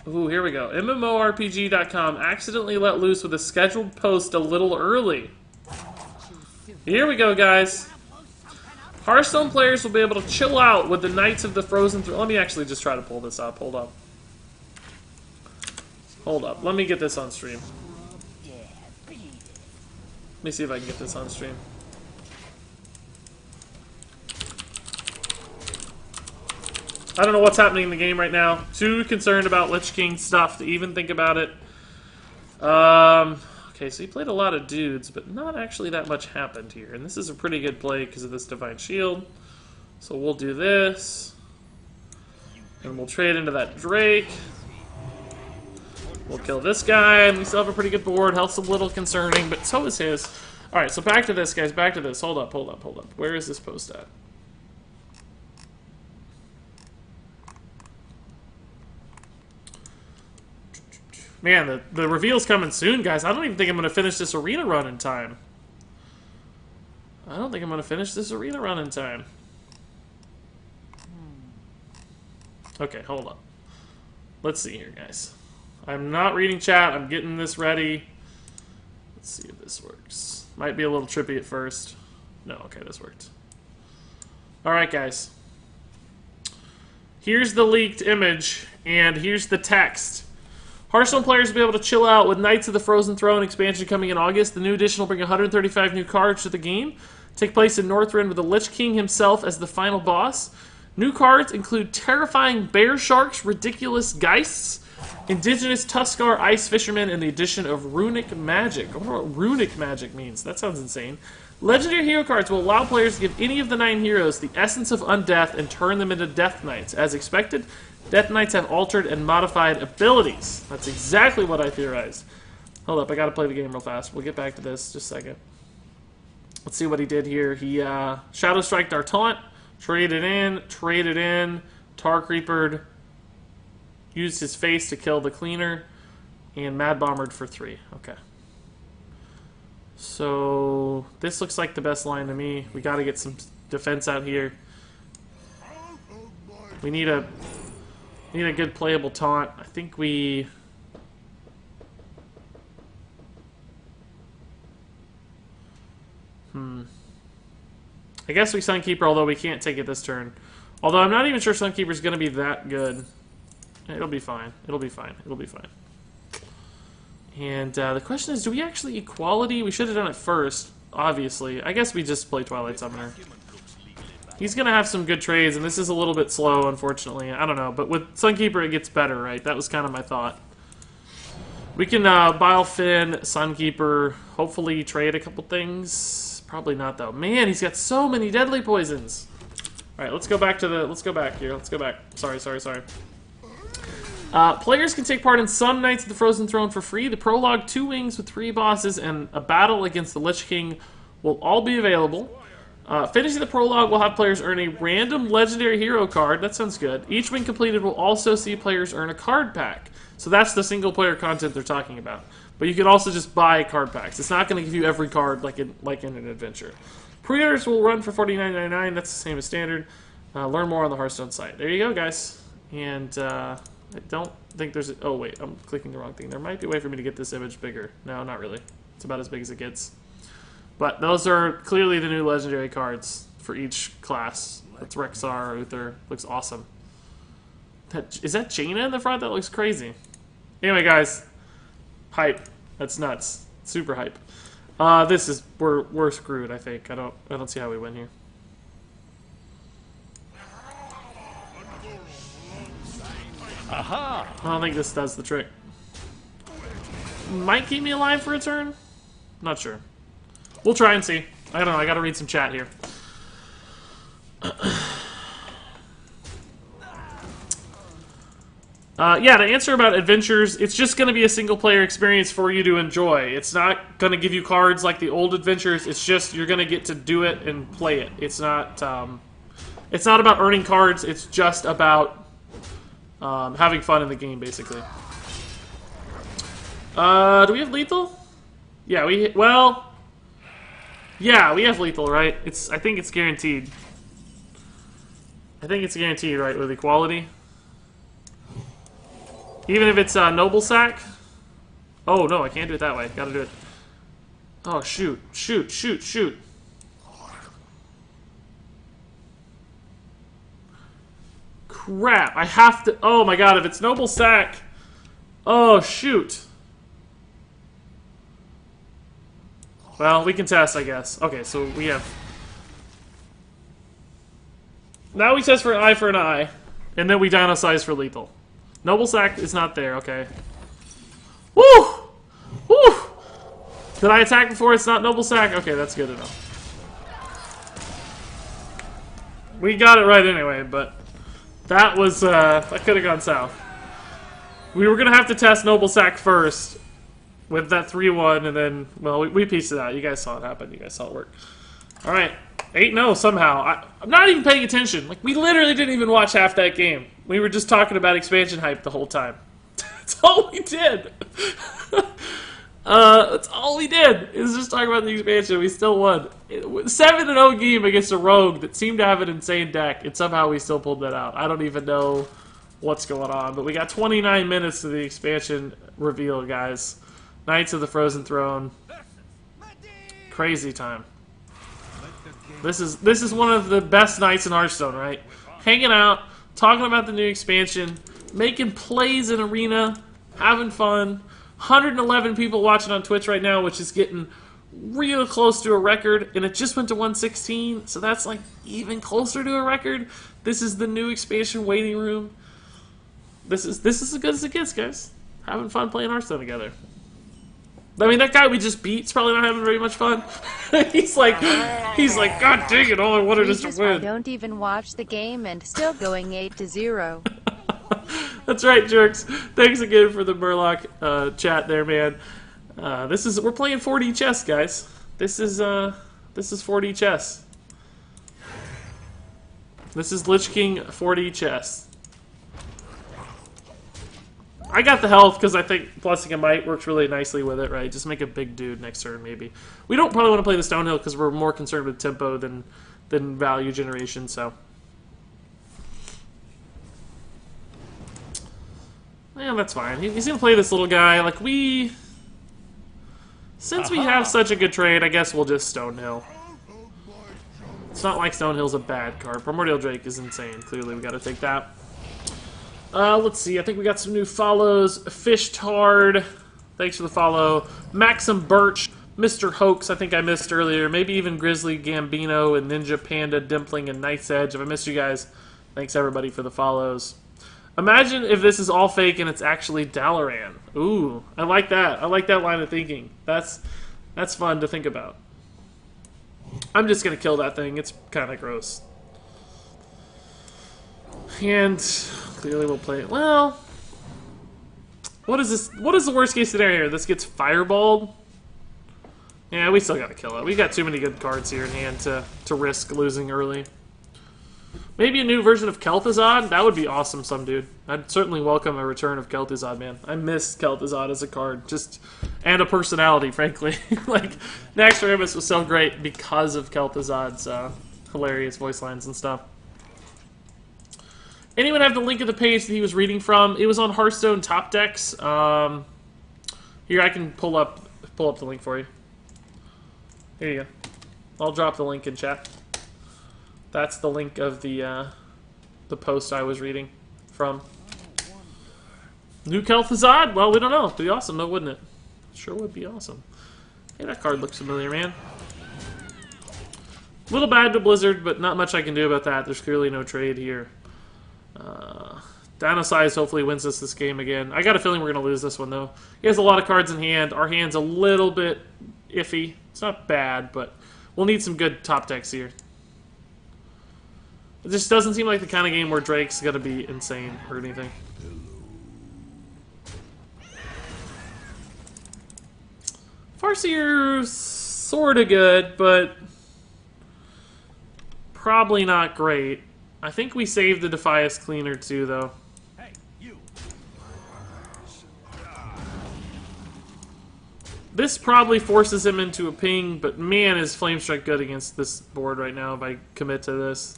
Ooh, here we go. MMORPG.com accidentally let loose with a scheduled post a little early. Here we go, guys. Hearthstone players will be able to chill out with the Knights of the Frozen Throne. Let me actually just try to pull this up. Hold up. Hold up. Let me get this on stream. Let me see if I can get this on stream. I don't know what's happening in the game right now. Too concerned about Lich King stuff to even think about it. Okay, so he played a lot of dudes, but not actually that much happened here. And this is a pretty good play because of this Divine Shield. So we'll do this. And we'll trade into that Drake. We'll kill this guy, and we still have a pretty good board. Health's a little concerning, but so is his. Alright, so back to this, guys. Back to this. Hold up. Where is this post at? Man, the reveal's coming soon, guys. I don't even think I'm going to finish this arena run in time. Okay, hold up. Let's see here, guys. I'm not reading chat. I'm getting this ready. Let's see if this works. Might be a little trippy at first. No, okay, this worked. Alright, guys. Here's the leaked image, and here's the text. Hearthstone players will be able to chill out with Knights of the Frozen Throne expansion coming in August. The new edition will bring 135 new cards to the game. Take place in Northrend with the Lich King himself as the final boss. New cards include Terrifying Bear Sharks, Ridiculous Geists, Indigenous Tuskar Ice Fisherman and the addition of Runic Magic. I wonder what Runic Magic means. That sounds insane. Legendary hero cards will allow players to give any of the 9 heroes the essence of undeath and turn them into Death Knights. As expected, Death Knights have altered and modified abilities. That's exactly what I theorized. Hold up, I gotta play the game real fast. We'll get back to this just a second. Let's see what he did here. He Shadow Striked our taunt, traded in, Tar Creepered, used his face to kill the cleaner, and Mad Bombered for 3. Okay. So this looks like the best line to me. We got to get some defense out here. We need a good playable taunt. I think we. I guess we Sunkeeper, although we can't take it this turn. Although I'm not even sure Sunkeeper is going to be that good. It'll be fine. It'll be fine. It'll be fine. And the question is, do we actually equality? We should have done it first, obviously. I guess we just play Twilight Summoner. He's going to have some good trades, and this is a little bit slow, unfortunately. I don't know, but with Sunkeeper, it gets better, right? That was kind of my thought. We can Bile Fin, Sunkeeper, hopefully trade a couple things. Probably not, though. Man, he's got so many deadly poisons. All right, let's go back to the... Let's go back here. Let's go back. Sorry. Players can take part in some Knights of the Frozen Throne for free. The prologue, 2 wings with 3 bosses, and a battle against the Lich King will all be available. Finishing the prologue will have players earn a random legendary hero card. That sounds good. Each wing completed will also see players earn a card pack. So that's the single-player content they're talking about. But you can also just buy card packs. It's not going to give you every card like in an adventure. Pre-orders will run for $49.99. That's the same as standard. Learn more on the Hearthstone site. There you go, guys. And I don't think there's... Oh, wait. I'm clicking the wrong thing. There might be a way for me to get this image bigger. No, not really. It's about as big as it gets. But those are clearly the new legendary cards for each class. That's Rexar, Uther. Looks awesome. Is that Jaina in the front? That looks crazy. Anyway, guys. Hype. That's nuts. Super hype. This is... We're screwed, I think. I don't see how we win here. Aha! I don't think this does the trick. Might keep me alive for a turn? Not sure. We'll try and see. I don't know. I gotta read some chat here. Yeah, to answer about adventures, it's just going to be a single-player experience for you to enjoy. It's not going to give you cards like the old adventures. It's just you're going to get to do it and play it. It's not about earning cards. It's just about having fun in the game, basically. Do we have lethal? Yeah, we have lethal, right? I think it's guaranteed. I think it's guaranteed, right, with equality. Even if it's noble sack. Oh no, I can't do it that way. Gotta do it. Oh shoot! Crap! I have to. Oh my god! If it's noble sack. Oh shoot! Well, we can test, I guess. Okay, so we have. Now we test for an eye for an eye, and then we downsize for lethal. Noble sack is not there. Okay. Woo! Woo! Did I attack before it's not noble sack? Okay, that's good enough. We got it right anyway, but that was that could have gone south. We were gonna have to test noble sack first with that 3-1, and then well, we pieced it out. You guys saw it happen. You guys saw it work. All right. 8-0 somehow. I'm not even paying attention. Like, we literally didn't even watch half that game. We were just talking about expansion hype the whole time. That's all we did. That's all we did. Is just talk about the expansion. We still won. 7-0 game against a rogue that seemed to have an insane deck, and somehow we still pulled that out. I don't even know what's going on, but we got 29 minutes to the expansion reveal, guys. Knights of the Frozen Throne. Crazy time. This is one of the best nights in Hearthstone, right? Hanging out, talking about the new expansion, making plays in Arena, having fun. 111 people watching on Twitch right now, which is getting real close to a record, and it just went to 116, so that's like even closer to a record. This is the new expansion waiting room. This is as good as it gets, guys. Having fun playing Hearthstone together. I mean, that guy we just beat's probably not having very much fun. he's like, God dang it! All I wanted is to I win. don't even watch the game and still going 8-0. That's right, jerks. Thanks again for the Murloc chat there, man. We're playing 4D chess, guys. This is 4D chess. This is Lich King 4D chess. I got the health because I think Blessing and Might works really nicely with it, right? Just make a big dude next turn, maybe. We don't probably want to play the Stonehill because we're more concerned with tempo than value generation, so. Yeah, that's fine. He's going to play this little guy. Like, since we have such a good trade, I guess we'll just Stonehill. It's not like Stonehill's a bad card. Primordial Drake is insane. Clearly, we got to take that. Let's see. I think we got some new follows. Fish Tard, thanks for the follow. Maxim Birch, Mr. Hoax, I think I missed earlier. Maybe even Grizzly Gambino and Ninja Panda, Dimpling, and Night's Edge. If I missed you guys, thanks everybody for the follows. Imagine if this is all fake and it's actually Dalaran. Ooh, I like that. I like that line of thinking. That's fun to think about. I'm just gonna kill that thing. It's kind of gross. And clearly we'll play it. Well, what is this? What is the worst case scenario here? This gets fireballed? Yeah, we still gotta kill it. We got too many good cards here in hand to risk losing early. Maybe a new version of Kel'Thuzad? That would be awesome, some dude. I'd certainly welcome a return of Kel'Thuzad, man. I miss Kel'Thuzad as a card. And a personality, frankly. Like, Naxxramas was so great because of Kel'Thuzad's hilarious voice lines and stuff. Anyone have the link of the page that he was reading from? It was on Hearthstone Top Decks. Here, I can pull up the link for you. Here you go. I'll drop the link in chat. That's the link of the post I was reading from. New Kel'Thuzad? Well, we don't know. It'd be awesome, though, wouldn't it? Sure would be awesome. Hey, that card looks familiar, man. A little bad to Blizzard, but not much I can do about that. There's clearly no trade here. Dinosize hopefully wins us this game again. I got a feeling we're going to lose this one, though. He has a lot of cards in hand. Our hand's a little bit iffy. It's not bad, but we'll need some good top decks here. It just doesn't seem like the kind of game where Drake's going to be insane or anything. Farseer's sort of good, but probably not great. I think we saved the Defias Cleaner too, though. Hey, you. This probably forces him into a ping, but man, is Flamestrike good against this board right now if I commit to this.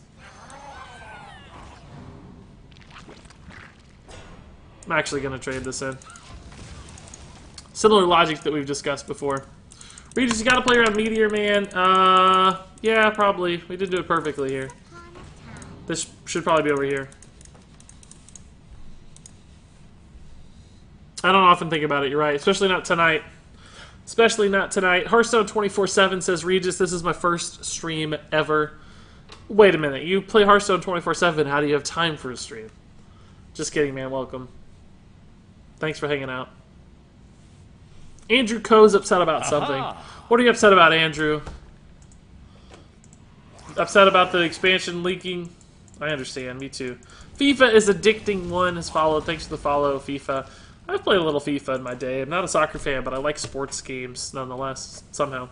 I'm actually going to trade this in. Similar logic that we've discussed before. Regis, you got to play around Meteor, man. Yeah, probably. We did do it perfectly here. This should probably be over here. I don't often think about it, you're right. Especially not tonight. Especially not tonight. Hearthstone 24/7 says, Regis, this is my first stream ever. Wait a minute. You play Hearthstone 24/7. How do you have time for a stream? Just kidding, man. Welcome. Thanks for hanging out. Andrew Coe's upset about something. What are you upset about, Andrew? Upset about the expansion leaking? I understand, me too. FIFA is addicting one has followed. Thanks for the follow, FIFA. I've played a little FIFA in my day. I'm not a soccer fan, but I like sports games nonetheless, somehow.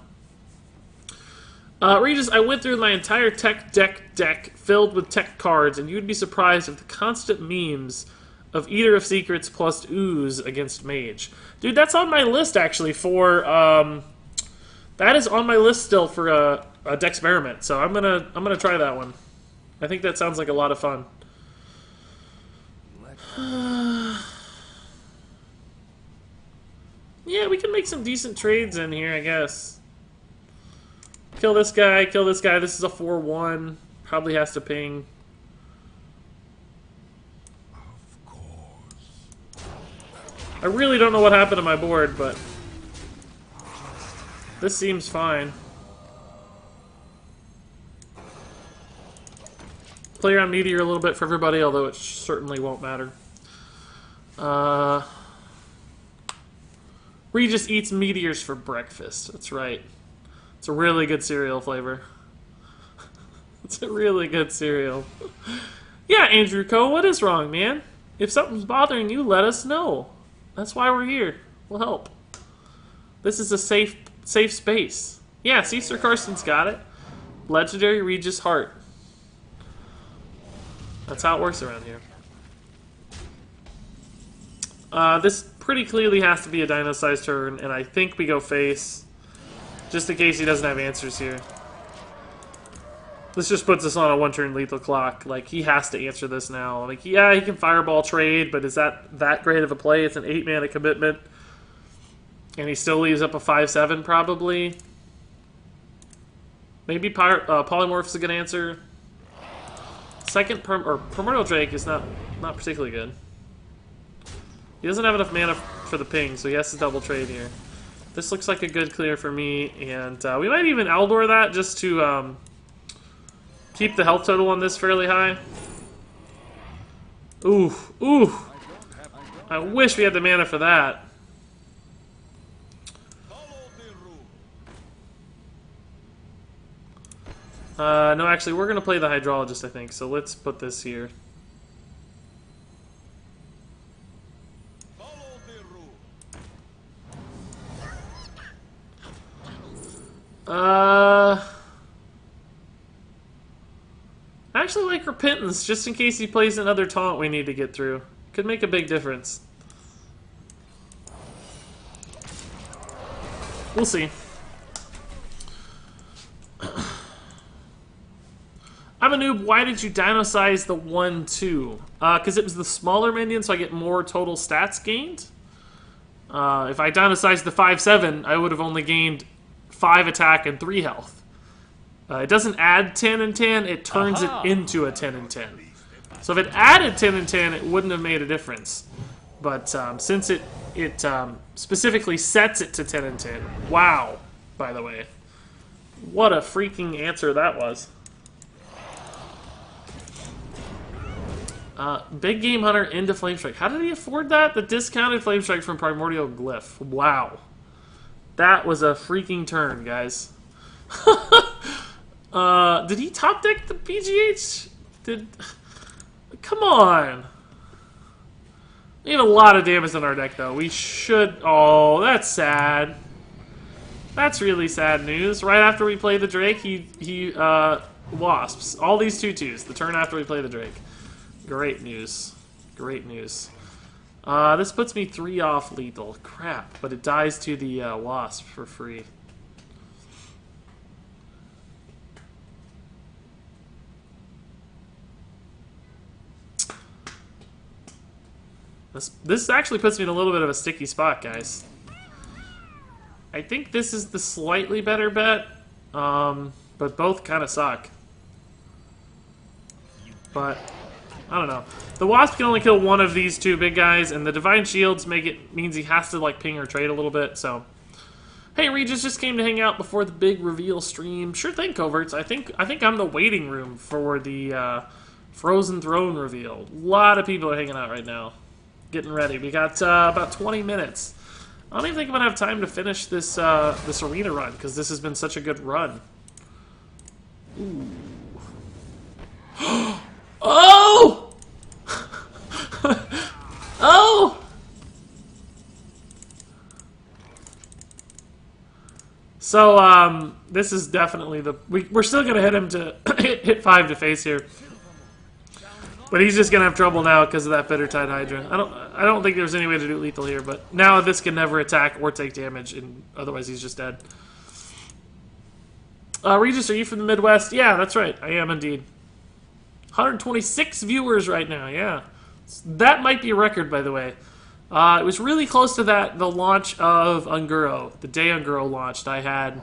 Regis, I went through my entire tech deck filled with tech cards, and you'd be surprised at the constant memes of Eater of Secrets plus Ooze against Mage. Dude, that's on my list, actually, for, that is on my list still for a Dexperiment, so I'm gonna try that one. I think that sounds like a lot of fun. Yeah, we can make some decent trades in here, I guess. Kill this guy, kill this guy. This is a 4-1. Probably has to ping. Of course. I really don't know what happened to my board, but this seems fine. Play around Meteor a little bit for everybody, although it certainly won't matter. Regis eats meteors for breakfast. That's right. It's a really good cereal flavor. It's a really good cereal. Yeah, Andrew Coe, what is wrong, man? If something's bothering you, let us know. That's why we're here. We'll help. This is a safe space. Yeah, see, Sir Carson's got it. Legendary Regis Heart. That's how it works around here. This pretty clearly has to be a dino-sized turn, and I think we go face, just in case he doesn't have answers here. This just puts us on a one-turn lethal clock. Like, he has to answer this now. Like, yeah, he can fireball trade, but is that great of a play? It's an 8-mana commitment, and he still leaves up a 5/7 probably. Maybe Polymorph's a good answer. Second Primordial Drake is not particularly good. He doesn't have enough mana for the ping, so he has to double trade here. This looks like a good clear for me, and we might even Eldor that just to keep the health total on this fairly high. Ooh, ooh. I wish we had the mana for that. No, actually, we're going to play the Hydrologist, I think, so let's put this here. I actually like Repentance, just in case he plays another taunt we need to get through. Could make a big difference. We'll see. I'm a noob. Why did you dino-size the 1/2? Because it was the smaller minion, so I get more total stats gained. If I dino-sized the 5/7, I would have only gained 5 attack and 3 health. It doesn't add 10 and 10, it turns it into a 10 and 10. So if it added 10 and 10, it wouldn't have made a difference. But since it specifically sets it to 10 and 10, wow, by the way. What a freaking answer that was. Big Game Hunter into Flamestrike. How did he afford that? The discounted Flamestrike from Primordial Glyph. Wow. That was a freaking turn, guys. Did he top deck the PGH? Come on. We have a lot of damage in our deck, though. We should... Oh, that's sad. That's really sad news. Right after we play the Drake, he wasps. All these 2/2s, the turn after we play the Drake. Great news. Great news. This puts me 3 off lethal. Crap, but it dies to the wasp for free. This actually puts me in a little bit of a sticky spot, guys. I think this is the slightly better bet, but both kind of suck. But I don't know. The Wasp can only kill one of these 2 big guys, and the Divine Shields means he has to like ping or trade a little bit. So, hey, Regis just came to hang out before the big reveal stream. Sure thing, Coverts. I think I'm the waiting room for the Frozen Throne reveal. A lot of people are hanging out right now, getting ready. We got about 20 minutes. I don't even think I'm gonna have time to finish this this arena run because this has been such a good run. Ooh. Oh! Oh! So, this is definitely the... We're still going to hit him to... hit 5 to face here. But he's just going to have trouble now because of that Bittertide Hydra. I don't think there's any way to do lethal here, but now this can never attack or take damage, and otherwise he's just dead. Regis, are you from the Midwest? Yeah, that's right. I am indeed. 126 viewers right now, yeah. That might be a record, by the way. It was really close to the launch of Unguro. The day Unguro launched, I had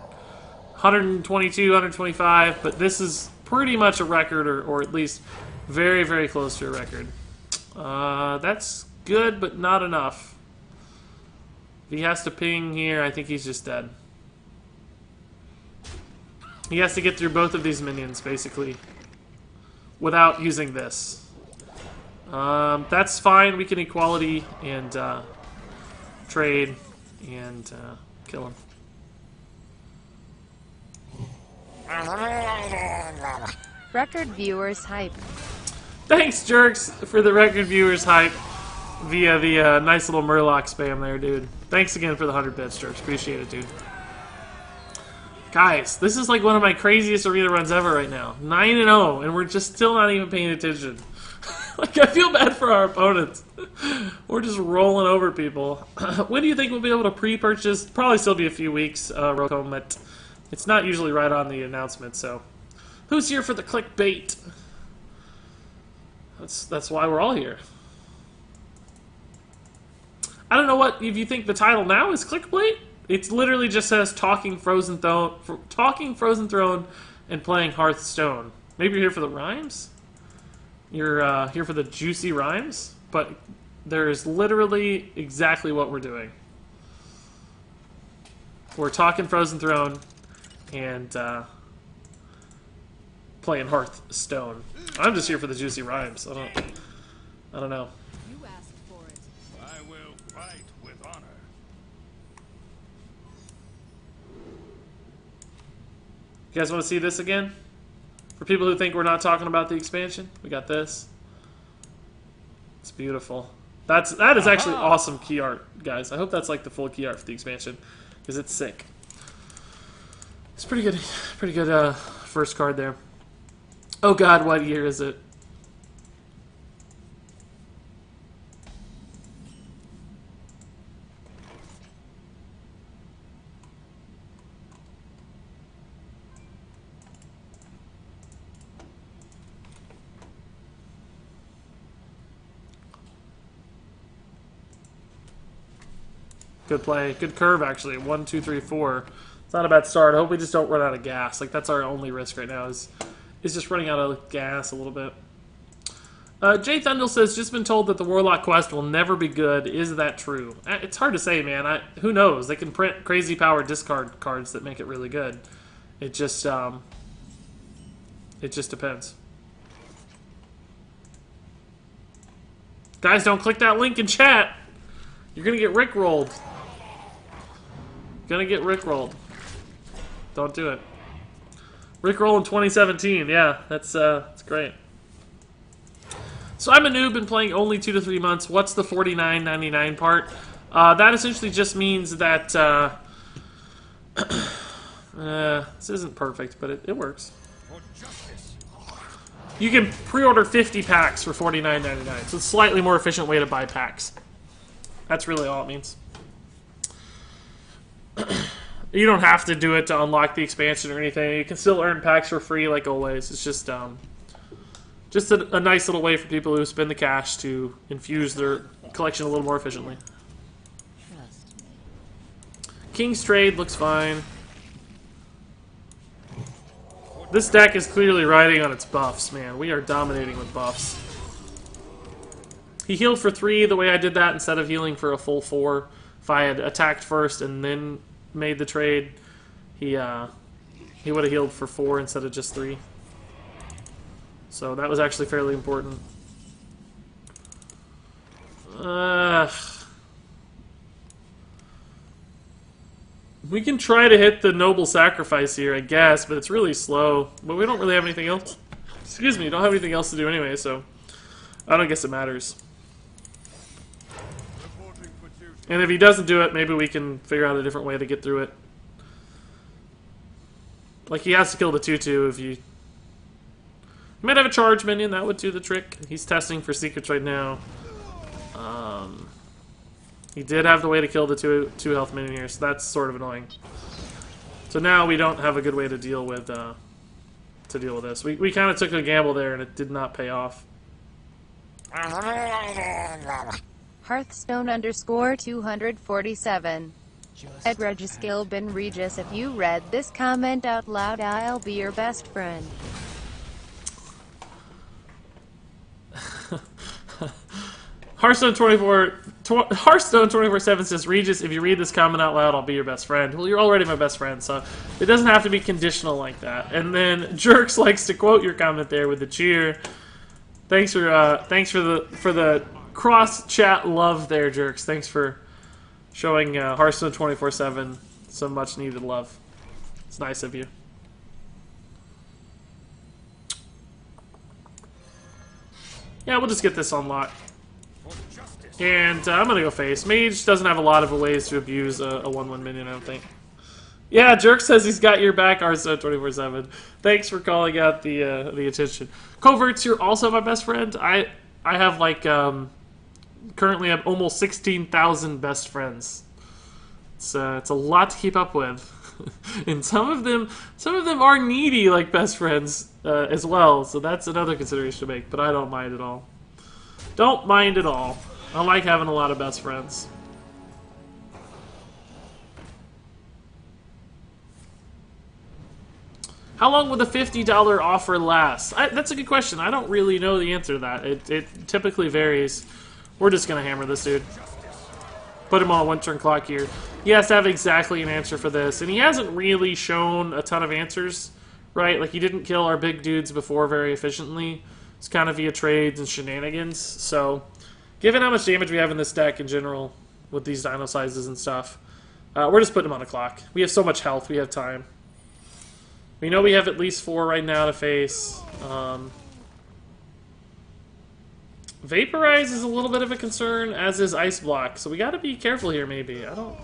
122, 125, but this is pretty much a record, or at least very, very close to a record. That's good, but not enough. If he has to ping here, I think he's just dead. He has to get through both of these minions, basically, without using this. That's fine. We can equality and trade and kill him. Record viewers hype. Thanks, Jerks, for the record viewers hype via the nice little Murloc spam there, dude. Thanks again for the 100 bits, Jerks. Appreciate it, dude. Guys, this is like one of my craziest arena runs ever right now. 9-0, and we're just still not even paying attention. Like, I feel bad for our opponents. We're just rolling over people. When do you think we'll be able to pre-purchase? Probably still be a few weeks, Rocom, but it's not usually right on the announcement, so. Who's here for the clickbait? That's why we're all here. I don't know what, if you think the title now is clickbait? It literally just says Talking Frozen Throne and playing Hearthstone. Maybe you're here for the rhymes? You're here for the juicy rhymes? But there's literally exactly what we're doing. We're talking Frozen Throne and playing Hearthstone. I'm just here for the juicy rhymes. I don't know. You asked for it. I will fight with honor. You guys want to see this again? For people who think we're not talking about the expansion, we got this. It's beautiful. That is actually awesome key art, guys. I hope that's like the full key art for the expansion, because it's sick. It's pretty good first card there. Oh god, what year is it? Good play. Good curve, actually. 1, 2, 3, 4. It's not a bad start. I hope we just don't run out of gas. Like, that's our only risk right now is just running out of gas a little bit. Jay Thundel says, just been told that the Warlock quest will never be good. Is that true? It's hard to say, man. Who knows? They can print crazy power discard cards that make it really good. It just depends. Guys, don't click that link in chat. You're gonna get rickrolled. Gonna get rickrolled. Don't do it. Rickroll in 2017. Yeah, that's great. So I'm a noob, been playing only 2 to 3 months. What's the $49.99 part? That essentially just means that this isn't perfect, but it works. You can pre-order 50 packs for $49.99. So it's a slightly more efficient way to buy packs. That's really all it means. You don't have to do it to unlock the expansion or anything. You can still earn packs for free like always. It's just a nice little way for people who spend the cash to infuse their collection a little more efficiently. King's Trade looks fine. This deck is clearly riding on its buffs, man. We are dominating with buffs. He healed for 3 the way I did that instead of healing for a full 4. If I had attacked first and then made the trade, he would have healed for 4 instead of just 3. So that was actually fairly important. We can try to hit the Noble Sacrifice here, I guess, but it's really slow. But we don't really have anything else. Excuse me, don't have anything else to do anyway, so I don't guess it matters. And if he doesn't do it, maybe we can figure out a different way to get through it. Like, he has to kill the 2/2 if you... He might have a charge minion, that would do the trick. He's testing for secrets right now. He did have the way to kill the 2 health minion here, so that's sort of annoying. So now we don't have a good way to deal with this. We kind of took a gamble there, and it did not pay off. Hearthstone _247. Ed Regis Gilbin Regis, if you read this comment out loud, I'll be your best friend. Hearthstone 24/7 says, Regis, if you read this comment out loud, I'll be your best friend. Well, you're already my best friend, so it doesn't have to be conditional like that. And then Jerks likes to quote your comment there with the cheer. Thanks for the cross chat love there, Jerks. Thanks for showing Hearthstone 24/7 some much needed love. It's nice of you. Yeah, we'll just get this unlocked. And I'm gonna go face. Mage doesn't have a lot of ways to abuse a 1/1 minion, I don't think. Yeah, Jerk says he's got your back, Hearthstone 24/7. Thanks for calling out the attention. Coverts, you're also my best friend. I have like currently have almost 16,000 best friends. It's a lot to keep up with, and some of them are needy like best friends as well. So that's another consideration to make. But I don't mind at all. Don't mind at all. I like having a lot of best friends. How long will the $50 offer last? That's a good question. I don't really know the answer to that. It typically varies. We're just going to hammer this dude. Put him on a one-turn clock here. He has to have exactly an answer for this. And he hasn't really shown a ton of answers, right? Like, he didn't kill our big dudes before very efficiently. It's kind of via trades and shenanigans. So, given how much damage we have in this deck in general, with these dino sizes and stuff, we're just putting him on a clock. We have so much health. We have time. We know we have at least 4 right now to face. Vaporize is a little bit of a concern, as is Ice Block. So we gotta be careful here, maybe. I don't...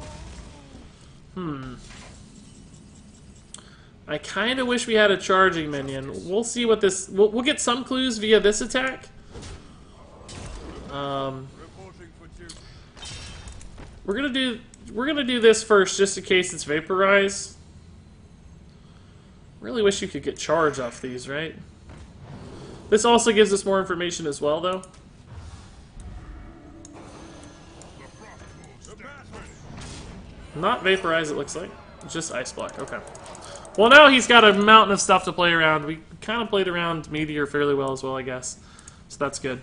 I kind of wish we had a charging minion. We'll see what this... We'll get some clues via this attack. We're gonna do this first, just in case it's Vaporize. Really wish you could get charge off these, right? This also gives us more information as well, though. Not Vaporize, it looks like. Just Ice Block, okay. Well, now he's got a mountain of stuff to play around. We kind of played around Meteor fairly well as well, I guess. So that's good.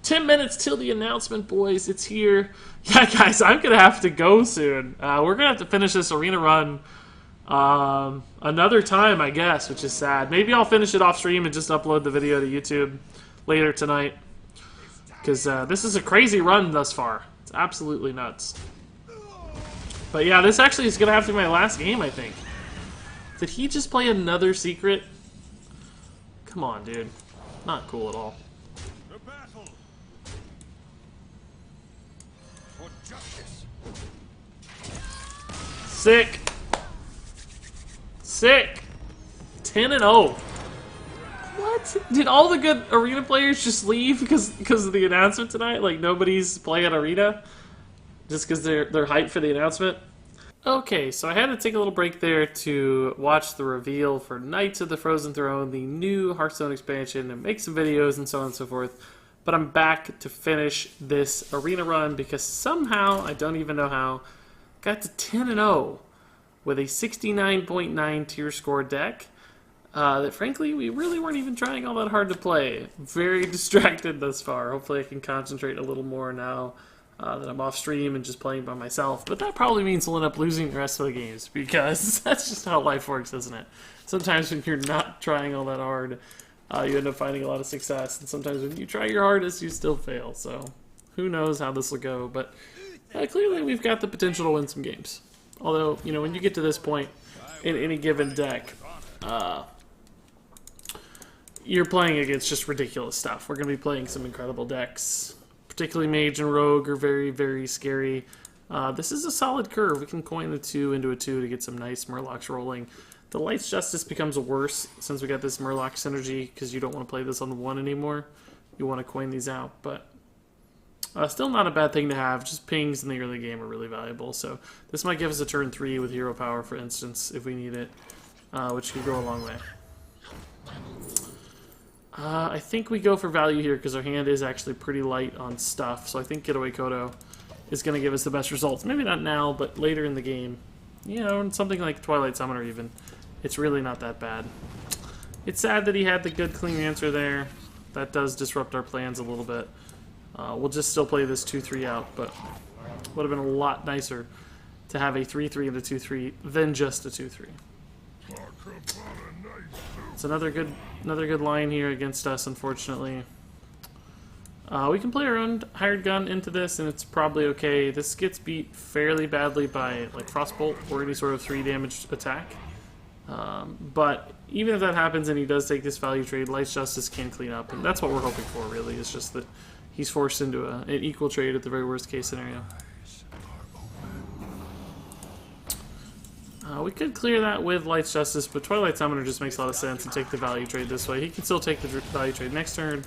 10 minutes till the announcement, boys. It's here. Yeah, guys, I'm going to have to go soon. We're going to have to finish this arena run another time, I guess, which is sad. Maybe I'll finish it off stream and just upload the video to YouTube later tonight. Because this is a crazy run thus far. It's absolutely nuts. But yeah, this actually is going to have to be my last game, I think. Did he just play another secret? Come on, dude. Not cool at all. Sick. Sick. 10-0. What? Did all the good arena players just leave because of the announcement tonight? Like nobody's playing arena just because they're hyped for the announcement? Okay, so I had to take a little break there to watch the reveal for Knights of the Frozen Throne, the new Hearthstone expansion, and make some videos and so on and so forth. But I'm back to finish this arena run because somehow, I don't even know how, got to 10-0 with a 69.9 tier score deck that frankly we really weren't even trying all that hard to play. Very distracted thus far. Hopefully I can concentrate a little more now that I'm off stream and just playing by myself. But that probably means we'll end up losing the rest of the games because that's just how life works, isn't it? Sometimes when you're not trying all that hard, you end up finding a lot of success. And sometimes when you try your hardest, you still fail. So who knows how this will go. But clearly we've got the potential to win some games. Although, you know, when you get to this point in any given deck, you're playing against just ridiculous stuff. We're going to be playing some incredible decks. Particularly Mage and Rogue are very, very scary. This is a solid curve. We can coin the 2 into a 2 to get some nice Murlocs rolling. The Light's Justice becomes worse since we got this Murloc synergy because you don't want to play this on the 1 anymore. You want to coin these out, but still not a bad thing to have. Just pings in the early game are really valuable. So this might give us a turn 3 with hero power, for instance, if we need it, which could go a long way. I think we go for value here because our hand is actually pretty light on stuff. So I think Getaway Kodo is going to give us the best results. Maybe not now, but later in the game. You know, and something like Twilight Summoner even. It's really not that bad. It's sad that he had the good clean answer there. That does disrupt our plans a little bit. We'll just still play this 2-3 out, but would have been a lot nicer to have a 3-3 and a 2-3 than just a 2-3. It's another good line here against us, unfortunately. We can play our own hired gun into this, and it's probably okay. This gets beat fairly badly by like Frostbolt or any sort of 3 damage attack. But even if that happens and he does take this value trade, Light's Justice can clean up, and that's what we're hoping for, really. It's just that he's forced into an equal trade at the very worst case scenario. We could clear that with Light's Justice, but Twilight Summoner just makes a lot of sense and take the value trade this way. He can still take the value trade next turn,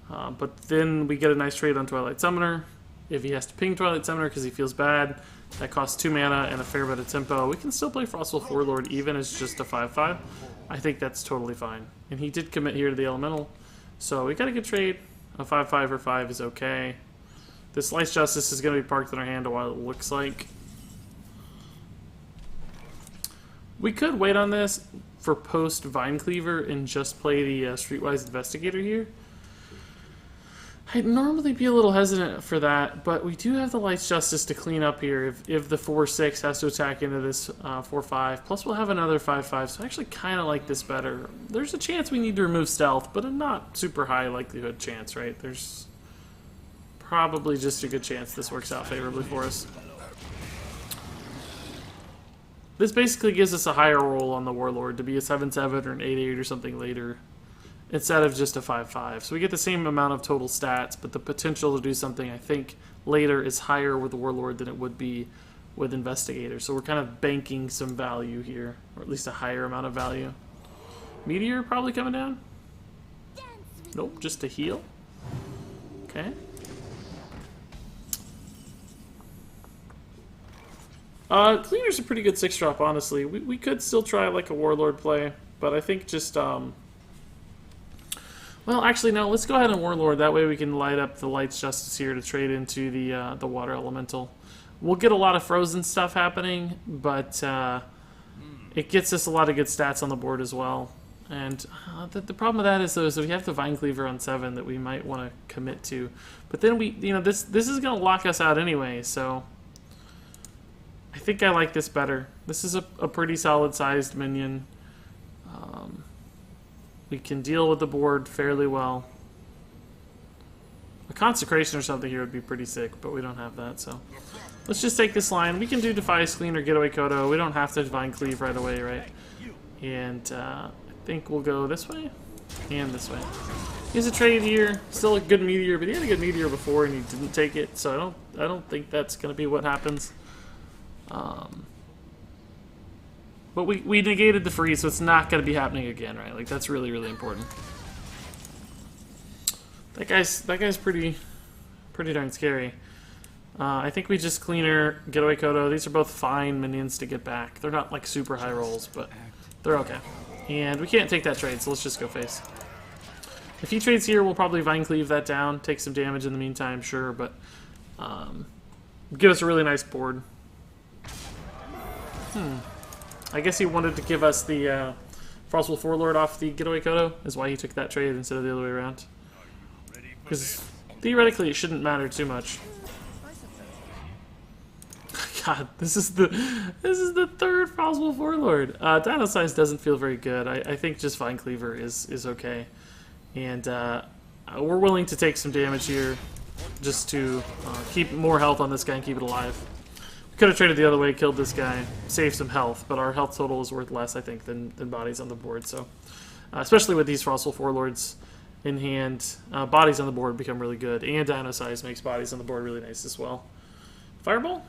but then we get a nice trade on Twilight Summoner. If he has to ping Twilight Summoner because he feels bad, that costs 2 mana and a fair bit of tempo. We can still play Frostwolf Warlord even as just a 5/5. I think that's totally fine. And he did commit here to the Elemental, so we got a good trade. A 5/5 or 5 is okay. This Light's Justice is going to be parked in our hand a while, it looks like. We could wait on this for post Vine Cleaver and just play the Streetwise Investigator here. I'd normally be a little hesitant for that, but we do have the Light's Justice to clean up here if the 4/6 has to attack into this 4/5. Plus we'll have another 5/5, so I actually kind of like this better. There's a chance we need to remove Stealth, but a not super high likelihood chance, right? There's probably just a good chance this works out favorably for us. This basically gives us a higher roll on the Warlord to be a 7/7 or an 8/8 or something later, instead of just a 5/5. So we get the same amount of total stats, but the potential to do something, I think, later is higher with the Warlord than it would be with Investigator. So we're kind of banking some value here, or at least a higher amount of value. Meteor probably coming down? Nope, just to heal. Okay. Cleaner's a pretty good 6-drop, honestly. We could still try like a Warlord play, but I think just, well, actually, no, let's go ahead and Warlord. That way we can light up the Light's Justice here to trade into the Water Elemental. We'll get a lot of frozen stuff happening, but it gets us a lot of good stats on the board as well. And the problem with that is, though, is we have the Vine Cleaver on 7 that we might want to commit to. But then we, this is going to lock us out anyway, so I think I like this better. This is a pretty solid-sized minion. We can deal with the board fairly well. A Consecration or something here would be pretty sick, but we don't have that, so let's just take this line. We can do Defias Clean or Getaway Kodo. We don't have to Divine Cleave right away, right? And I think we'll go this way and this way. He has a trade here. Still a good Meteor, but he had a good Meteor before and he didn't take it, so I don't think that's going to be what happens. But we negated the freeze, so it's not going to be happening again, right? Like, that's really, really important. That guy's pretty darn scary. I think we just Cleaner, Getaway Kodo. These are both fine minions to get back. They're not, like, super high rolls, but they're okay. And we can't take that trade, so let's just go face. If he trades here, we'll probably Vine Cleave that down, take some damage in the meantime, sure, but give us a really nice board. I guess he wanted to give us the Frostwolf Warlord off the Getaway Kodo, is why he took that trade instead of the other way around. Because theoretically it shouldn't matter too much. God, this is the third Frostwolf Warlord. Dino size doesn't feel very good. I think just Vine Cleaver is okay. And we're willing to take some damage here just to keep more health on this guy and keep it alive. Could have traded the other way, killed this guy, saved some health, but our health total is worth less, I think, than bodies on the board. So, especially with these Frostwolf Warlords in hand, bodies on the board become really good, and Dino Size makes bodies on the board really nice as well. Fireball,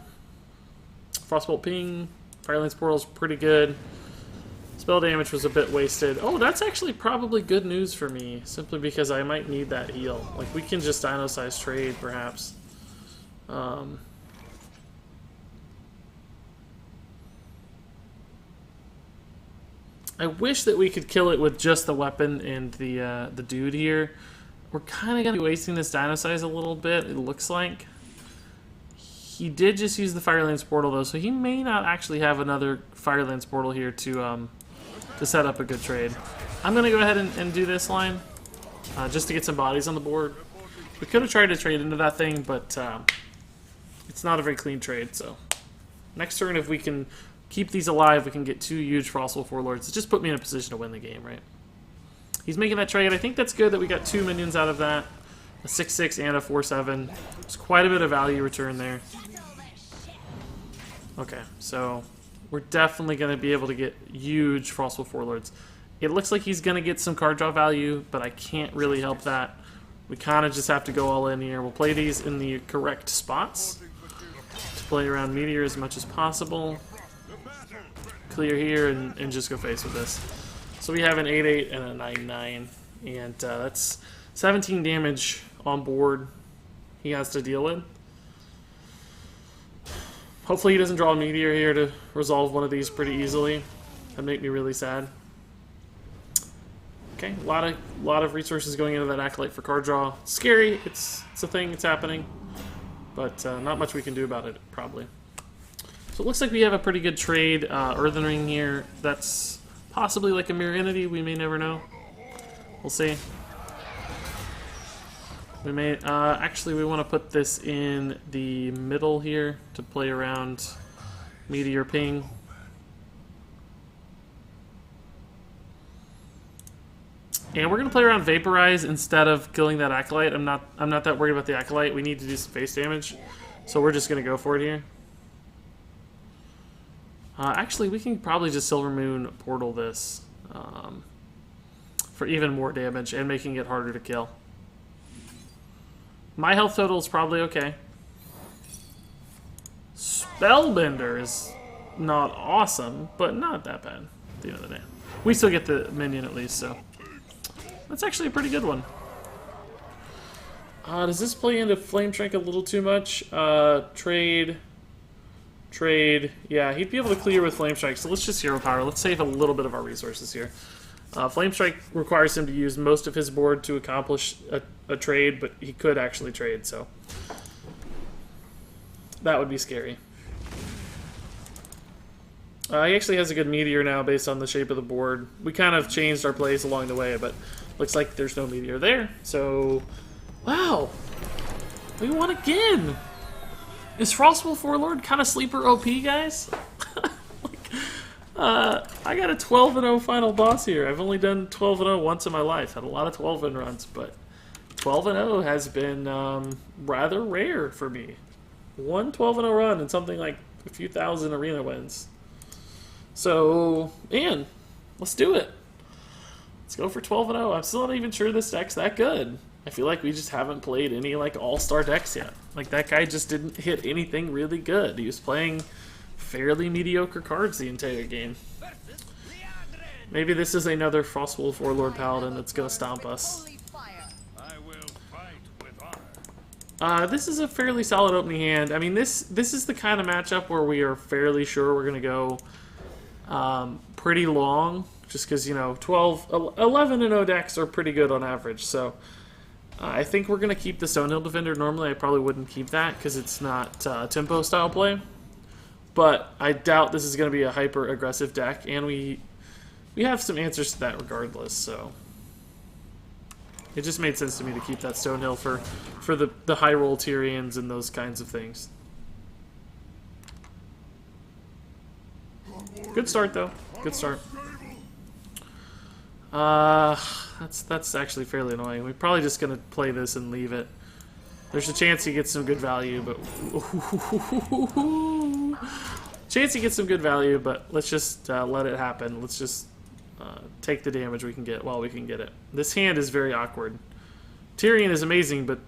Frostbolt Ping, Firelance Portal's pretty good. Spell damage was a bit wasted. Oh, that's actually probably good news for me, simply because I might need that heal. Like, we can just Dino Size trade, perhaps. I wish that we could kill it with just the weapon and the dude here. We're kind of going to be wasting this Dino Size a little bit, it looks like. He did just use the Firelance Portal, though, so he may not actually have another Firelance Portal here to set up a good trade. I'm going to go ahead and do this line, just to get some bodies on the board. We could have tried to trade into that thing, but it's not a very clean trade, so next turn, if we can keep these alive, we can get 2 huge Frostwolf Warlords. It just put me in a position to win the game, right? He's making that trade. I think that's good that we got 2 minions out of that. A 6/6 and a 4/7. There's quite a bit of value return there. Okay, so we're definitely going to be able to get huge Frostwolf Warlords. It looks like he's going to get some card draw value, but I can't really help that. We kind of just have to go all in here. We'll play these in the correct spots to play around Meteor as much as possible. Clear here and just go face with this. So we have an 8/8 and a 9/9, and that's 17 damage on board he has to deal with. Hopefully he doesn't draw a Meteor here to resolve one of these pretty easily. That'd make me really sad. Okay, a lot of resources going into that Acolyte for card draw. Scary, it's a thing, it's happening. But not much we can do about it, probably. So it looks like we have a pretty good trade. Earthen Ring here, that's possibly like a Mirror Entity, we may never know. We'll see. We may, actually we want to put this in the middle here to play around Meteor Ping. And we're gonna play around Vaporize instead of killing that Acolyte. I'm not that worried about the Acolyte. We need to do some face damage, so we're just gonna go for it here. Actually, we can probably just Silver Moon Portal this for even more damage and making it harder to kill. My health total is probably okay. Spellbender is not awesome, but not that bad at the end of the day. We still get the minion at least, so that's actually a pretty good one. Does this play into Flame Shrink a little too much? Trade. Yeah, he'd be able to clear with Flame Strike, so let's just Hero Power. Let's save a little bit of our resources here. Flame Strike requires him to use most of his board to accomplish a trade, but he could actually trade, so that would be scary. He actually has a good Meteor now based on the shape of the board. We kind of changed our plays along the way, but looks like there's no Meteor there, so wow, we won again. Is Frostwolf Warlord kind of sleeper OP, guys? I got a 12-0 final boss here. I've only done 12-0 once in my life. Had a lot of 12-win runs, but 12-0 has been rather rare for me. One 12-0 run and something like a few thousand arena wins. So, man, let's do it. Let's go for 12-0. I'm still not even sure this deck's that good. I feel like we just haven't played any like all-star decks yet. Like that guy just didn't hit anything really good. He was playing fairly mediocre cards the entire game. Maybe this is another Frostwolf Warlord Paladin that's gonna stomp us. This is a fairly solid opening hand. I mean, this is the kind of matchup where we are fairly sure we're gonna go pretty long, just because, you know, 11-0 decks are pretty good on average. So I think we're gonna keep the Stonehill Defender. Normally I probably wouldn't keep that because it's not tempo style play, but I doubt this is gonna be a hyper aggressive deck, and we have some answers to that regardless. So it just made sense to me to keep that Stonehill for the high roll Tyrians and those kinds of things. Good start though. Good start. That's actually fairly annoying. We're probably just gonna play this and leave it. There's a chance he gets some good value, but let's just let it happen. Let's just take the damage we can get while we can get it. This hand is very awkward. Tyrion is amazing, but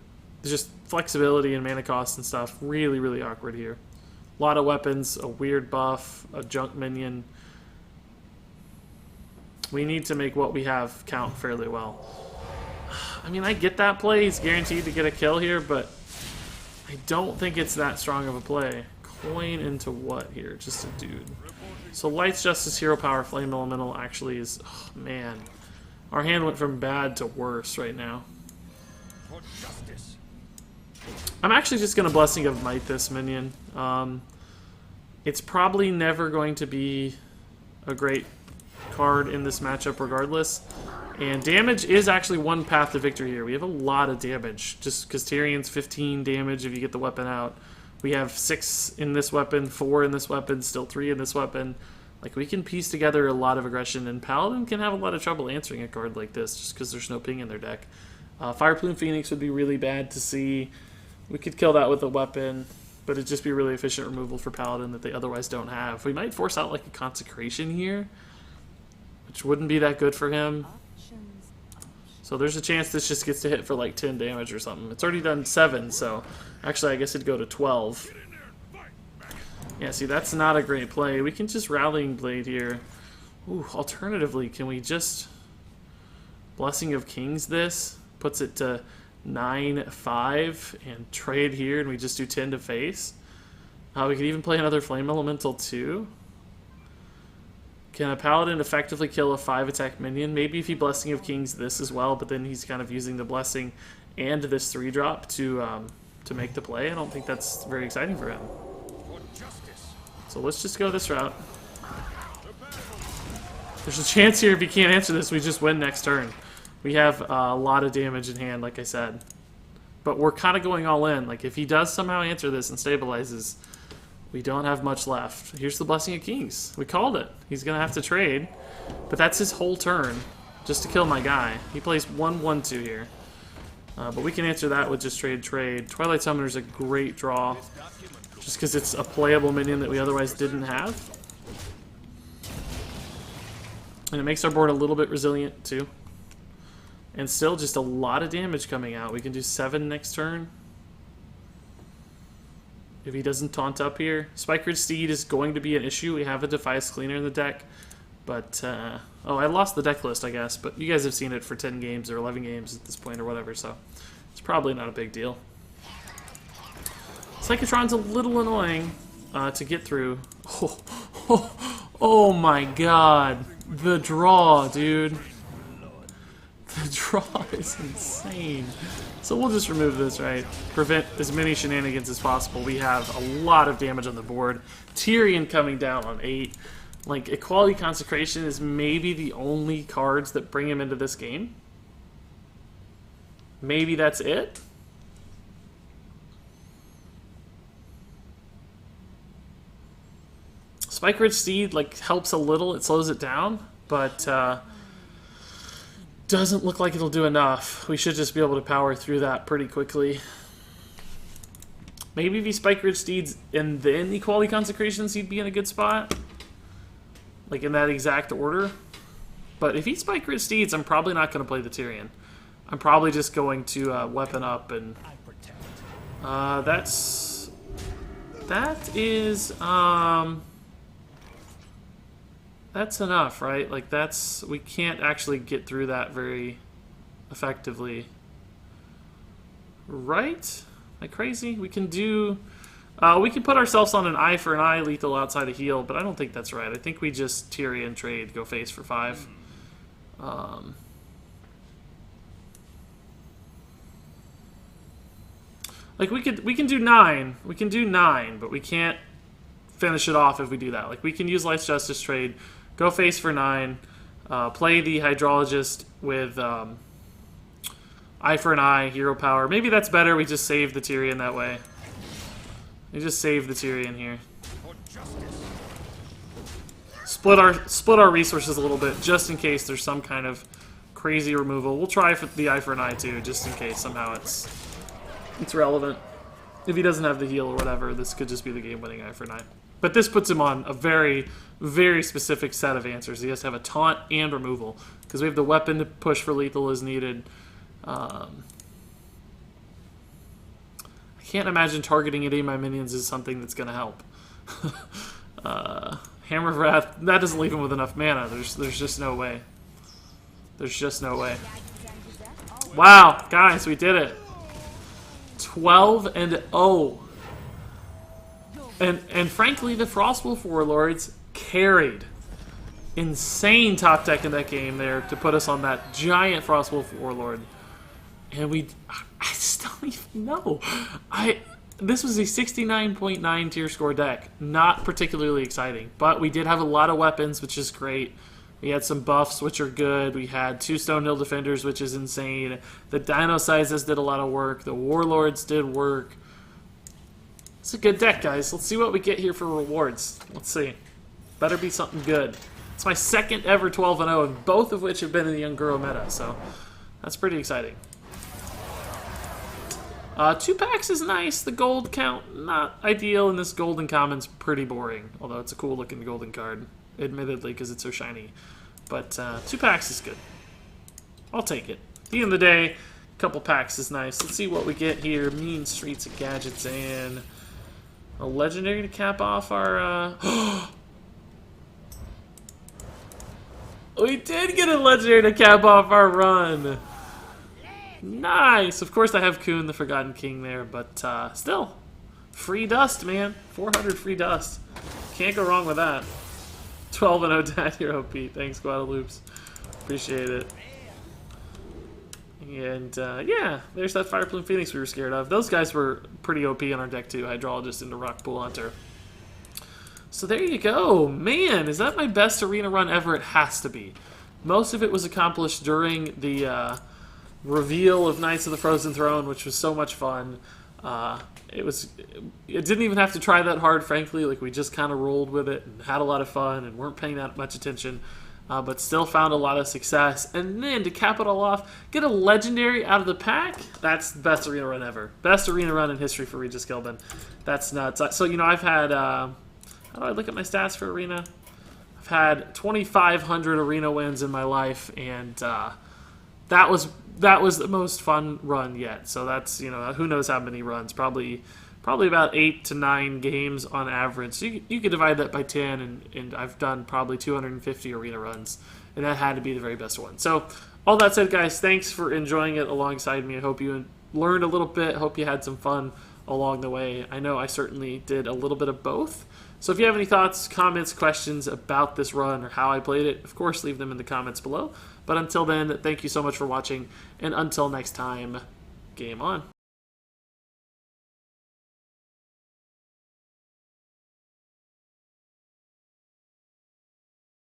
just flexibility and mana cost and stuff really, really awkward here. A lot of weapons, a weird buff, a junk minion. We need to make what we have count fairly well. I mean, I get that play. He's guaranteed to get a kill here, but I don't think it's that strong of a play. Coin into what here? Just a dude. So Light's Justice, Hero Power, Flame Elemental actually is... Oh, man. Our hand went from bad to worse right now. I'm actually just going to Blessing of Might this minion. It's probably never going to be a great card in this matchup regardless. And damage is actually one path to victory here. We have a lot of damage, just because Tyrion's 15 damage if you get the weapon out. We have 6 in this weapon, 4 in this weapon, still 3 in this weapon. Like, we can piece together a lot of aggression, and Paladin can have a lot of trouble answering a card like this, just because there's no ping in their deck. Fire Plume Phoenix would be really bad to see. We could kill that with a weapon, but it'd just be really efficient removal for Paladin that they otherwise don't have. We might force out like a Consecration here, which wouldn't be that good for him. So there's a chance this just gets to hit for like 10 damage or something. It's already done 7, so actually I guess it'd go to 12. Yeah, see, that's not a great play. We can just Rallying Blade here. Ooh, alternatively, can we just Blessing of Kings this? Puts it to 9-5 and trade here, and we just do 10 to face. We could even play another Flame Elemental too. Can a Paladin effectively kill a 5-attack minion? Maybe if he Blessing of Kings this as well, but then he's kind of using the Blessing and this 3-drop to make the play. I don't think that's very exciting for him. So let's just go this route. There's a chance here if he can't answer this, we just win next turn. We have a lot of damage in hand, like I said. But we're kind of going all in. Like, if he does somehow answer this and stabilizes, we don't have much left. Here's the Blessing of Kings. We called it. He's going to have to trade. But that's his whole turn, just to kill my guy. He plays 1-1-2 here. But we can answer that with just trade. Twilight Summoner's a great draw, just because it's a playable minion that we otherwise didn't have. And it makes our board a little bit resilient, too. And still just a lot of damage coming out. We can do 7 next turn. If he doesn't taunt up here. Spikeridge Steed is going to be an issue. We have a Defias Cleaner in the deck. But, oh, I lost the deck list, I guess. But you guys have seen it for 10 games or 11 games at this point or whatever. So it's probably not a big deal. Psychotron's a little annoying to get through. Oh my god. The draw, dude. The draw is insane. So we'll just remove this, right? Prevent as many shenanigans as possible. We have a lot of damage on the board. Tyrion coming down on 8. Like, Equality Consecration is maybe the only cards that bring him into this game. Maybe that's it? Spikeridge Steed, like, helps a little. It slows it down, but doesn't look like it'll do enough. We should just be able to power through that pretty quickly. Maybe if he Spikeridge Steeds and then Equality Consecrations, he'd be in a good spot. Like, in that exact order. But if he Spikeridge Steeds, I'm probably not going to play the Tyrion. I'm probably just going to weapon up and... That's enough, right? Like, that's... We can't actually get through that very effectively. Right? Am I crazy? We can do... we can put ourselves on an eye for an eye lethal outside a heal, but I don't think that's right. I think we just Tyrion trade, go face for 5. Like, we can do 9. We can do 9, but we can't finish it off if we do that. Like, we can use Life's Justice trade, go face for 9, play the Hydrologist with eye for an eye, hero power. Maybe that's better. We just save the Tyrion that way. We just save the Tyrion here. Split our resources a little bit, just in case there's some kind of crazy removal. We'll try for the eye for an eye too, just in case somehow it's relevant. If he doesn't have the heal or whatever, this could just be the game-winning eye for an eye. But this puts him on a very, very specific set of answers. He has to have a taunt and removal, because we have the weapon to push for lethal as needed. I can't imagine targeting any of my minions is something that's going to help. Hammer of Wrath, that doesn't leave him with enough mana. There's just no way. There's just no way. Wow, guys, we did it. 12-0. And frankly, the Frostwolf Warlords carried. Insane top deck in that game there to put us on that giant Frostwolf Warlord. And I just don't even know. This was a 69.9 tier score deck. Not particularly exciting. But we did have a lot of weapons, which is great. We had some buffs, which are good. We had 2 Stonehill Defenders, which is insane. The Dino Sizes did a lot of work. The Warlords did work. It's a good deck, guys. Let's see what we get here for rewards. Let's see. Better be something good. It's my second ever 12-0, and both of which have been in the Young Guro meta, so that's pretty exciting. 2 packs is nice. The gold count, not ideal, and this golden common's pretty boring. Although it's a cool looking golden card, admittedly, because it's so shiny. But 2 packs is good. I'll take it. At the end of the day, a couple packs is nice. Let's see what we get here. Mean Streets of Gadgets and a legendary to cap off our... We did get a legendary to cap off our run. Nice. Of course, I have Kuhn, the Forgotten King there, but still, free dust, man. 400 free dust. Can't go wrong with that. 12-0 Dad, you're OP. Thanks, Guadalupes. Appreciate it. And yeah, there's that Fire Plume Phoenix we were scared of. Those guys were pretty OP on our deck too. Hydrologist into Rockpool Hunter. So there you go. Man, is that my best arena run ever? It has to be. Most of it was accomplished during the reveal of Knights of the Frozen Throne, which was so much fun. It didn't even have to try that hard, frankly. Like, we just kind of rolled with it and had a lot of fun and weren't paying that much attention, but still found a lot of success. And then to cap it all off, get a legendary out of the pack. That's the best arena run ever. Best arena run in history for Regis Gilbin. That's nuts. So, you know, I've had... how do I look at my stats for arena? I've had 2,500 arena wins in my life, and that was the most fun run yet. So that's, you know, who knows how many runs? Probably about 8 to 9 games on average. So you could divide that by 10, and I've done probably 250 arena runs, and that had to be the very best one. So all that said, guys, thanks for enjoying it alongside me. I hope you learned a little bit. Hope you had some fun along the way. I know I certainly did a little bit of both. So if you have any thoughts, comments, questions about this run or how I played it, of course, leave them in the comments below. But until then, thank you so much for watching, and until next time, game on.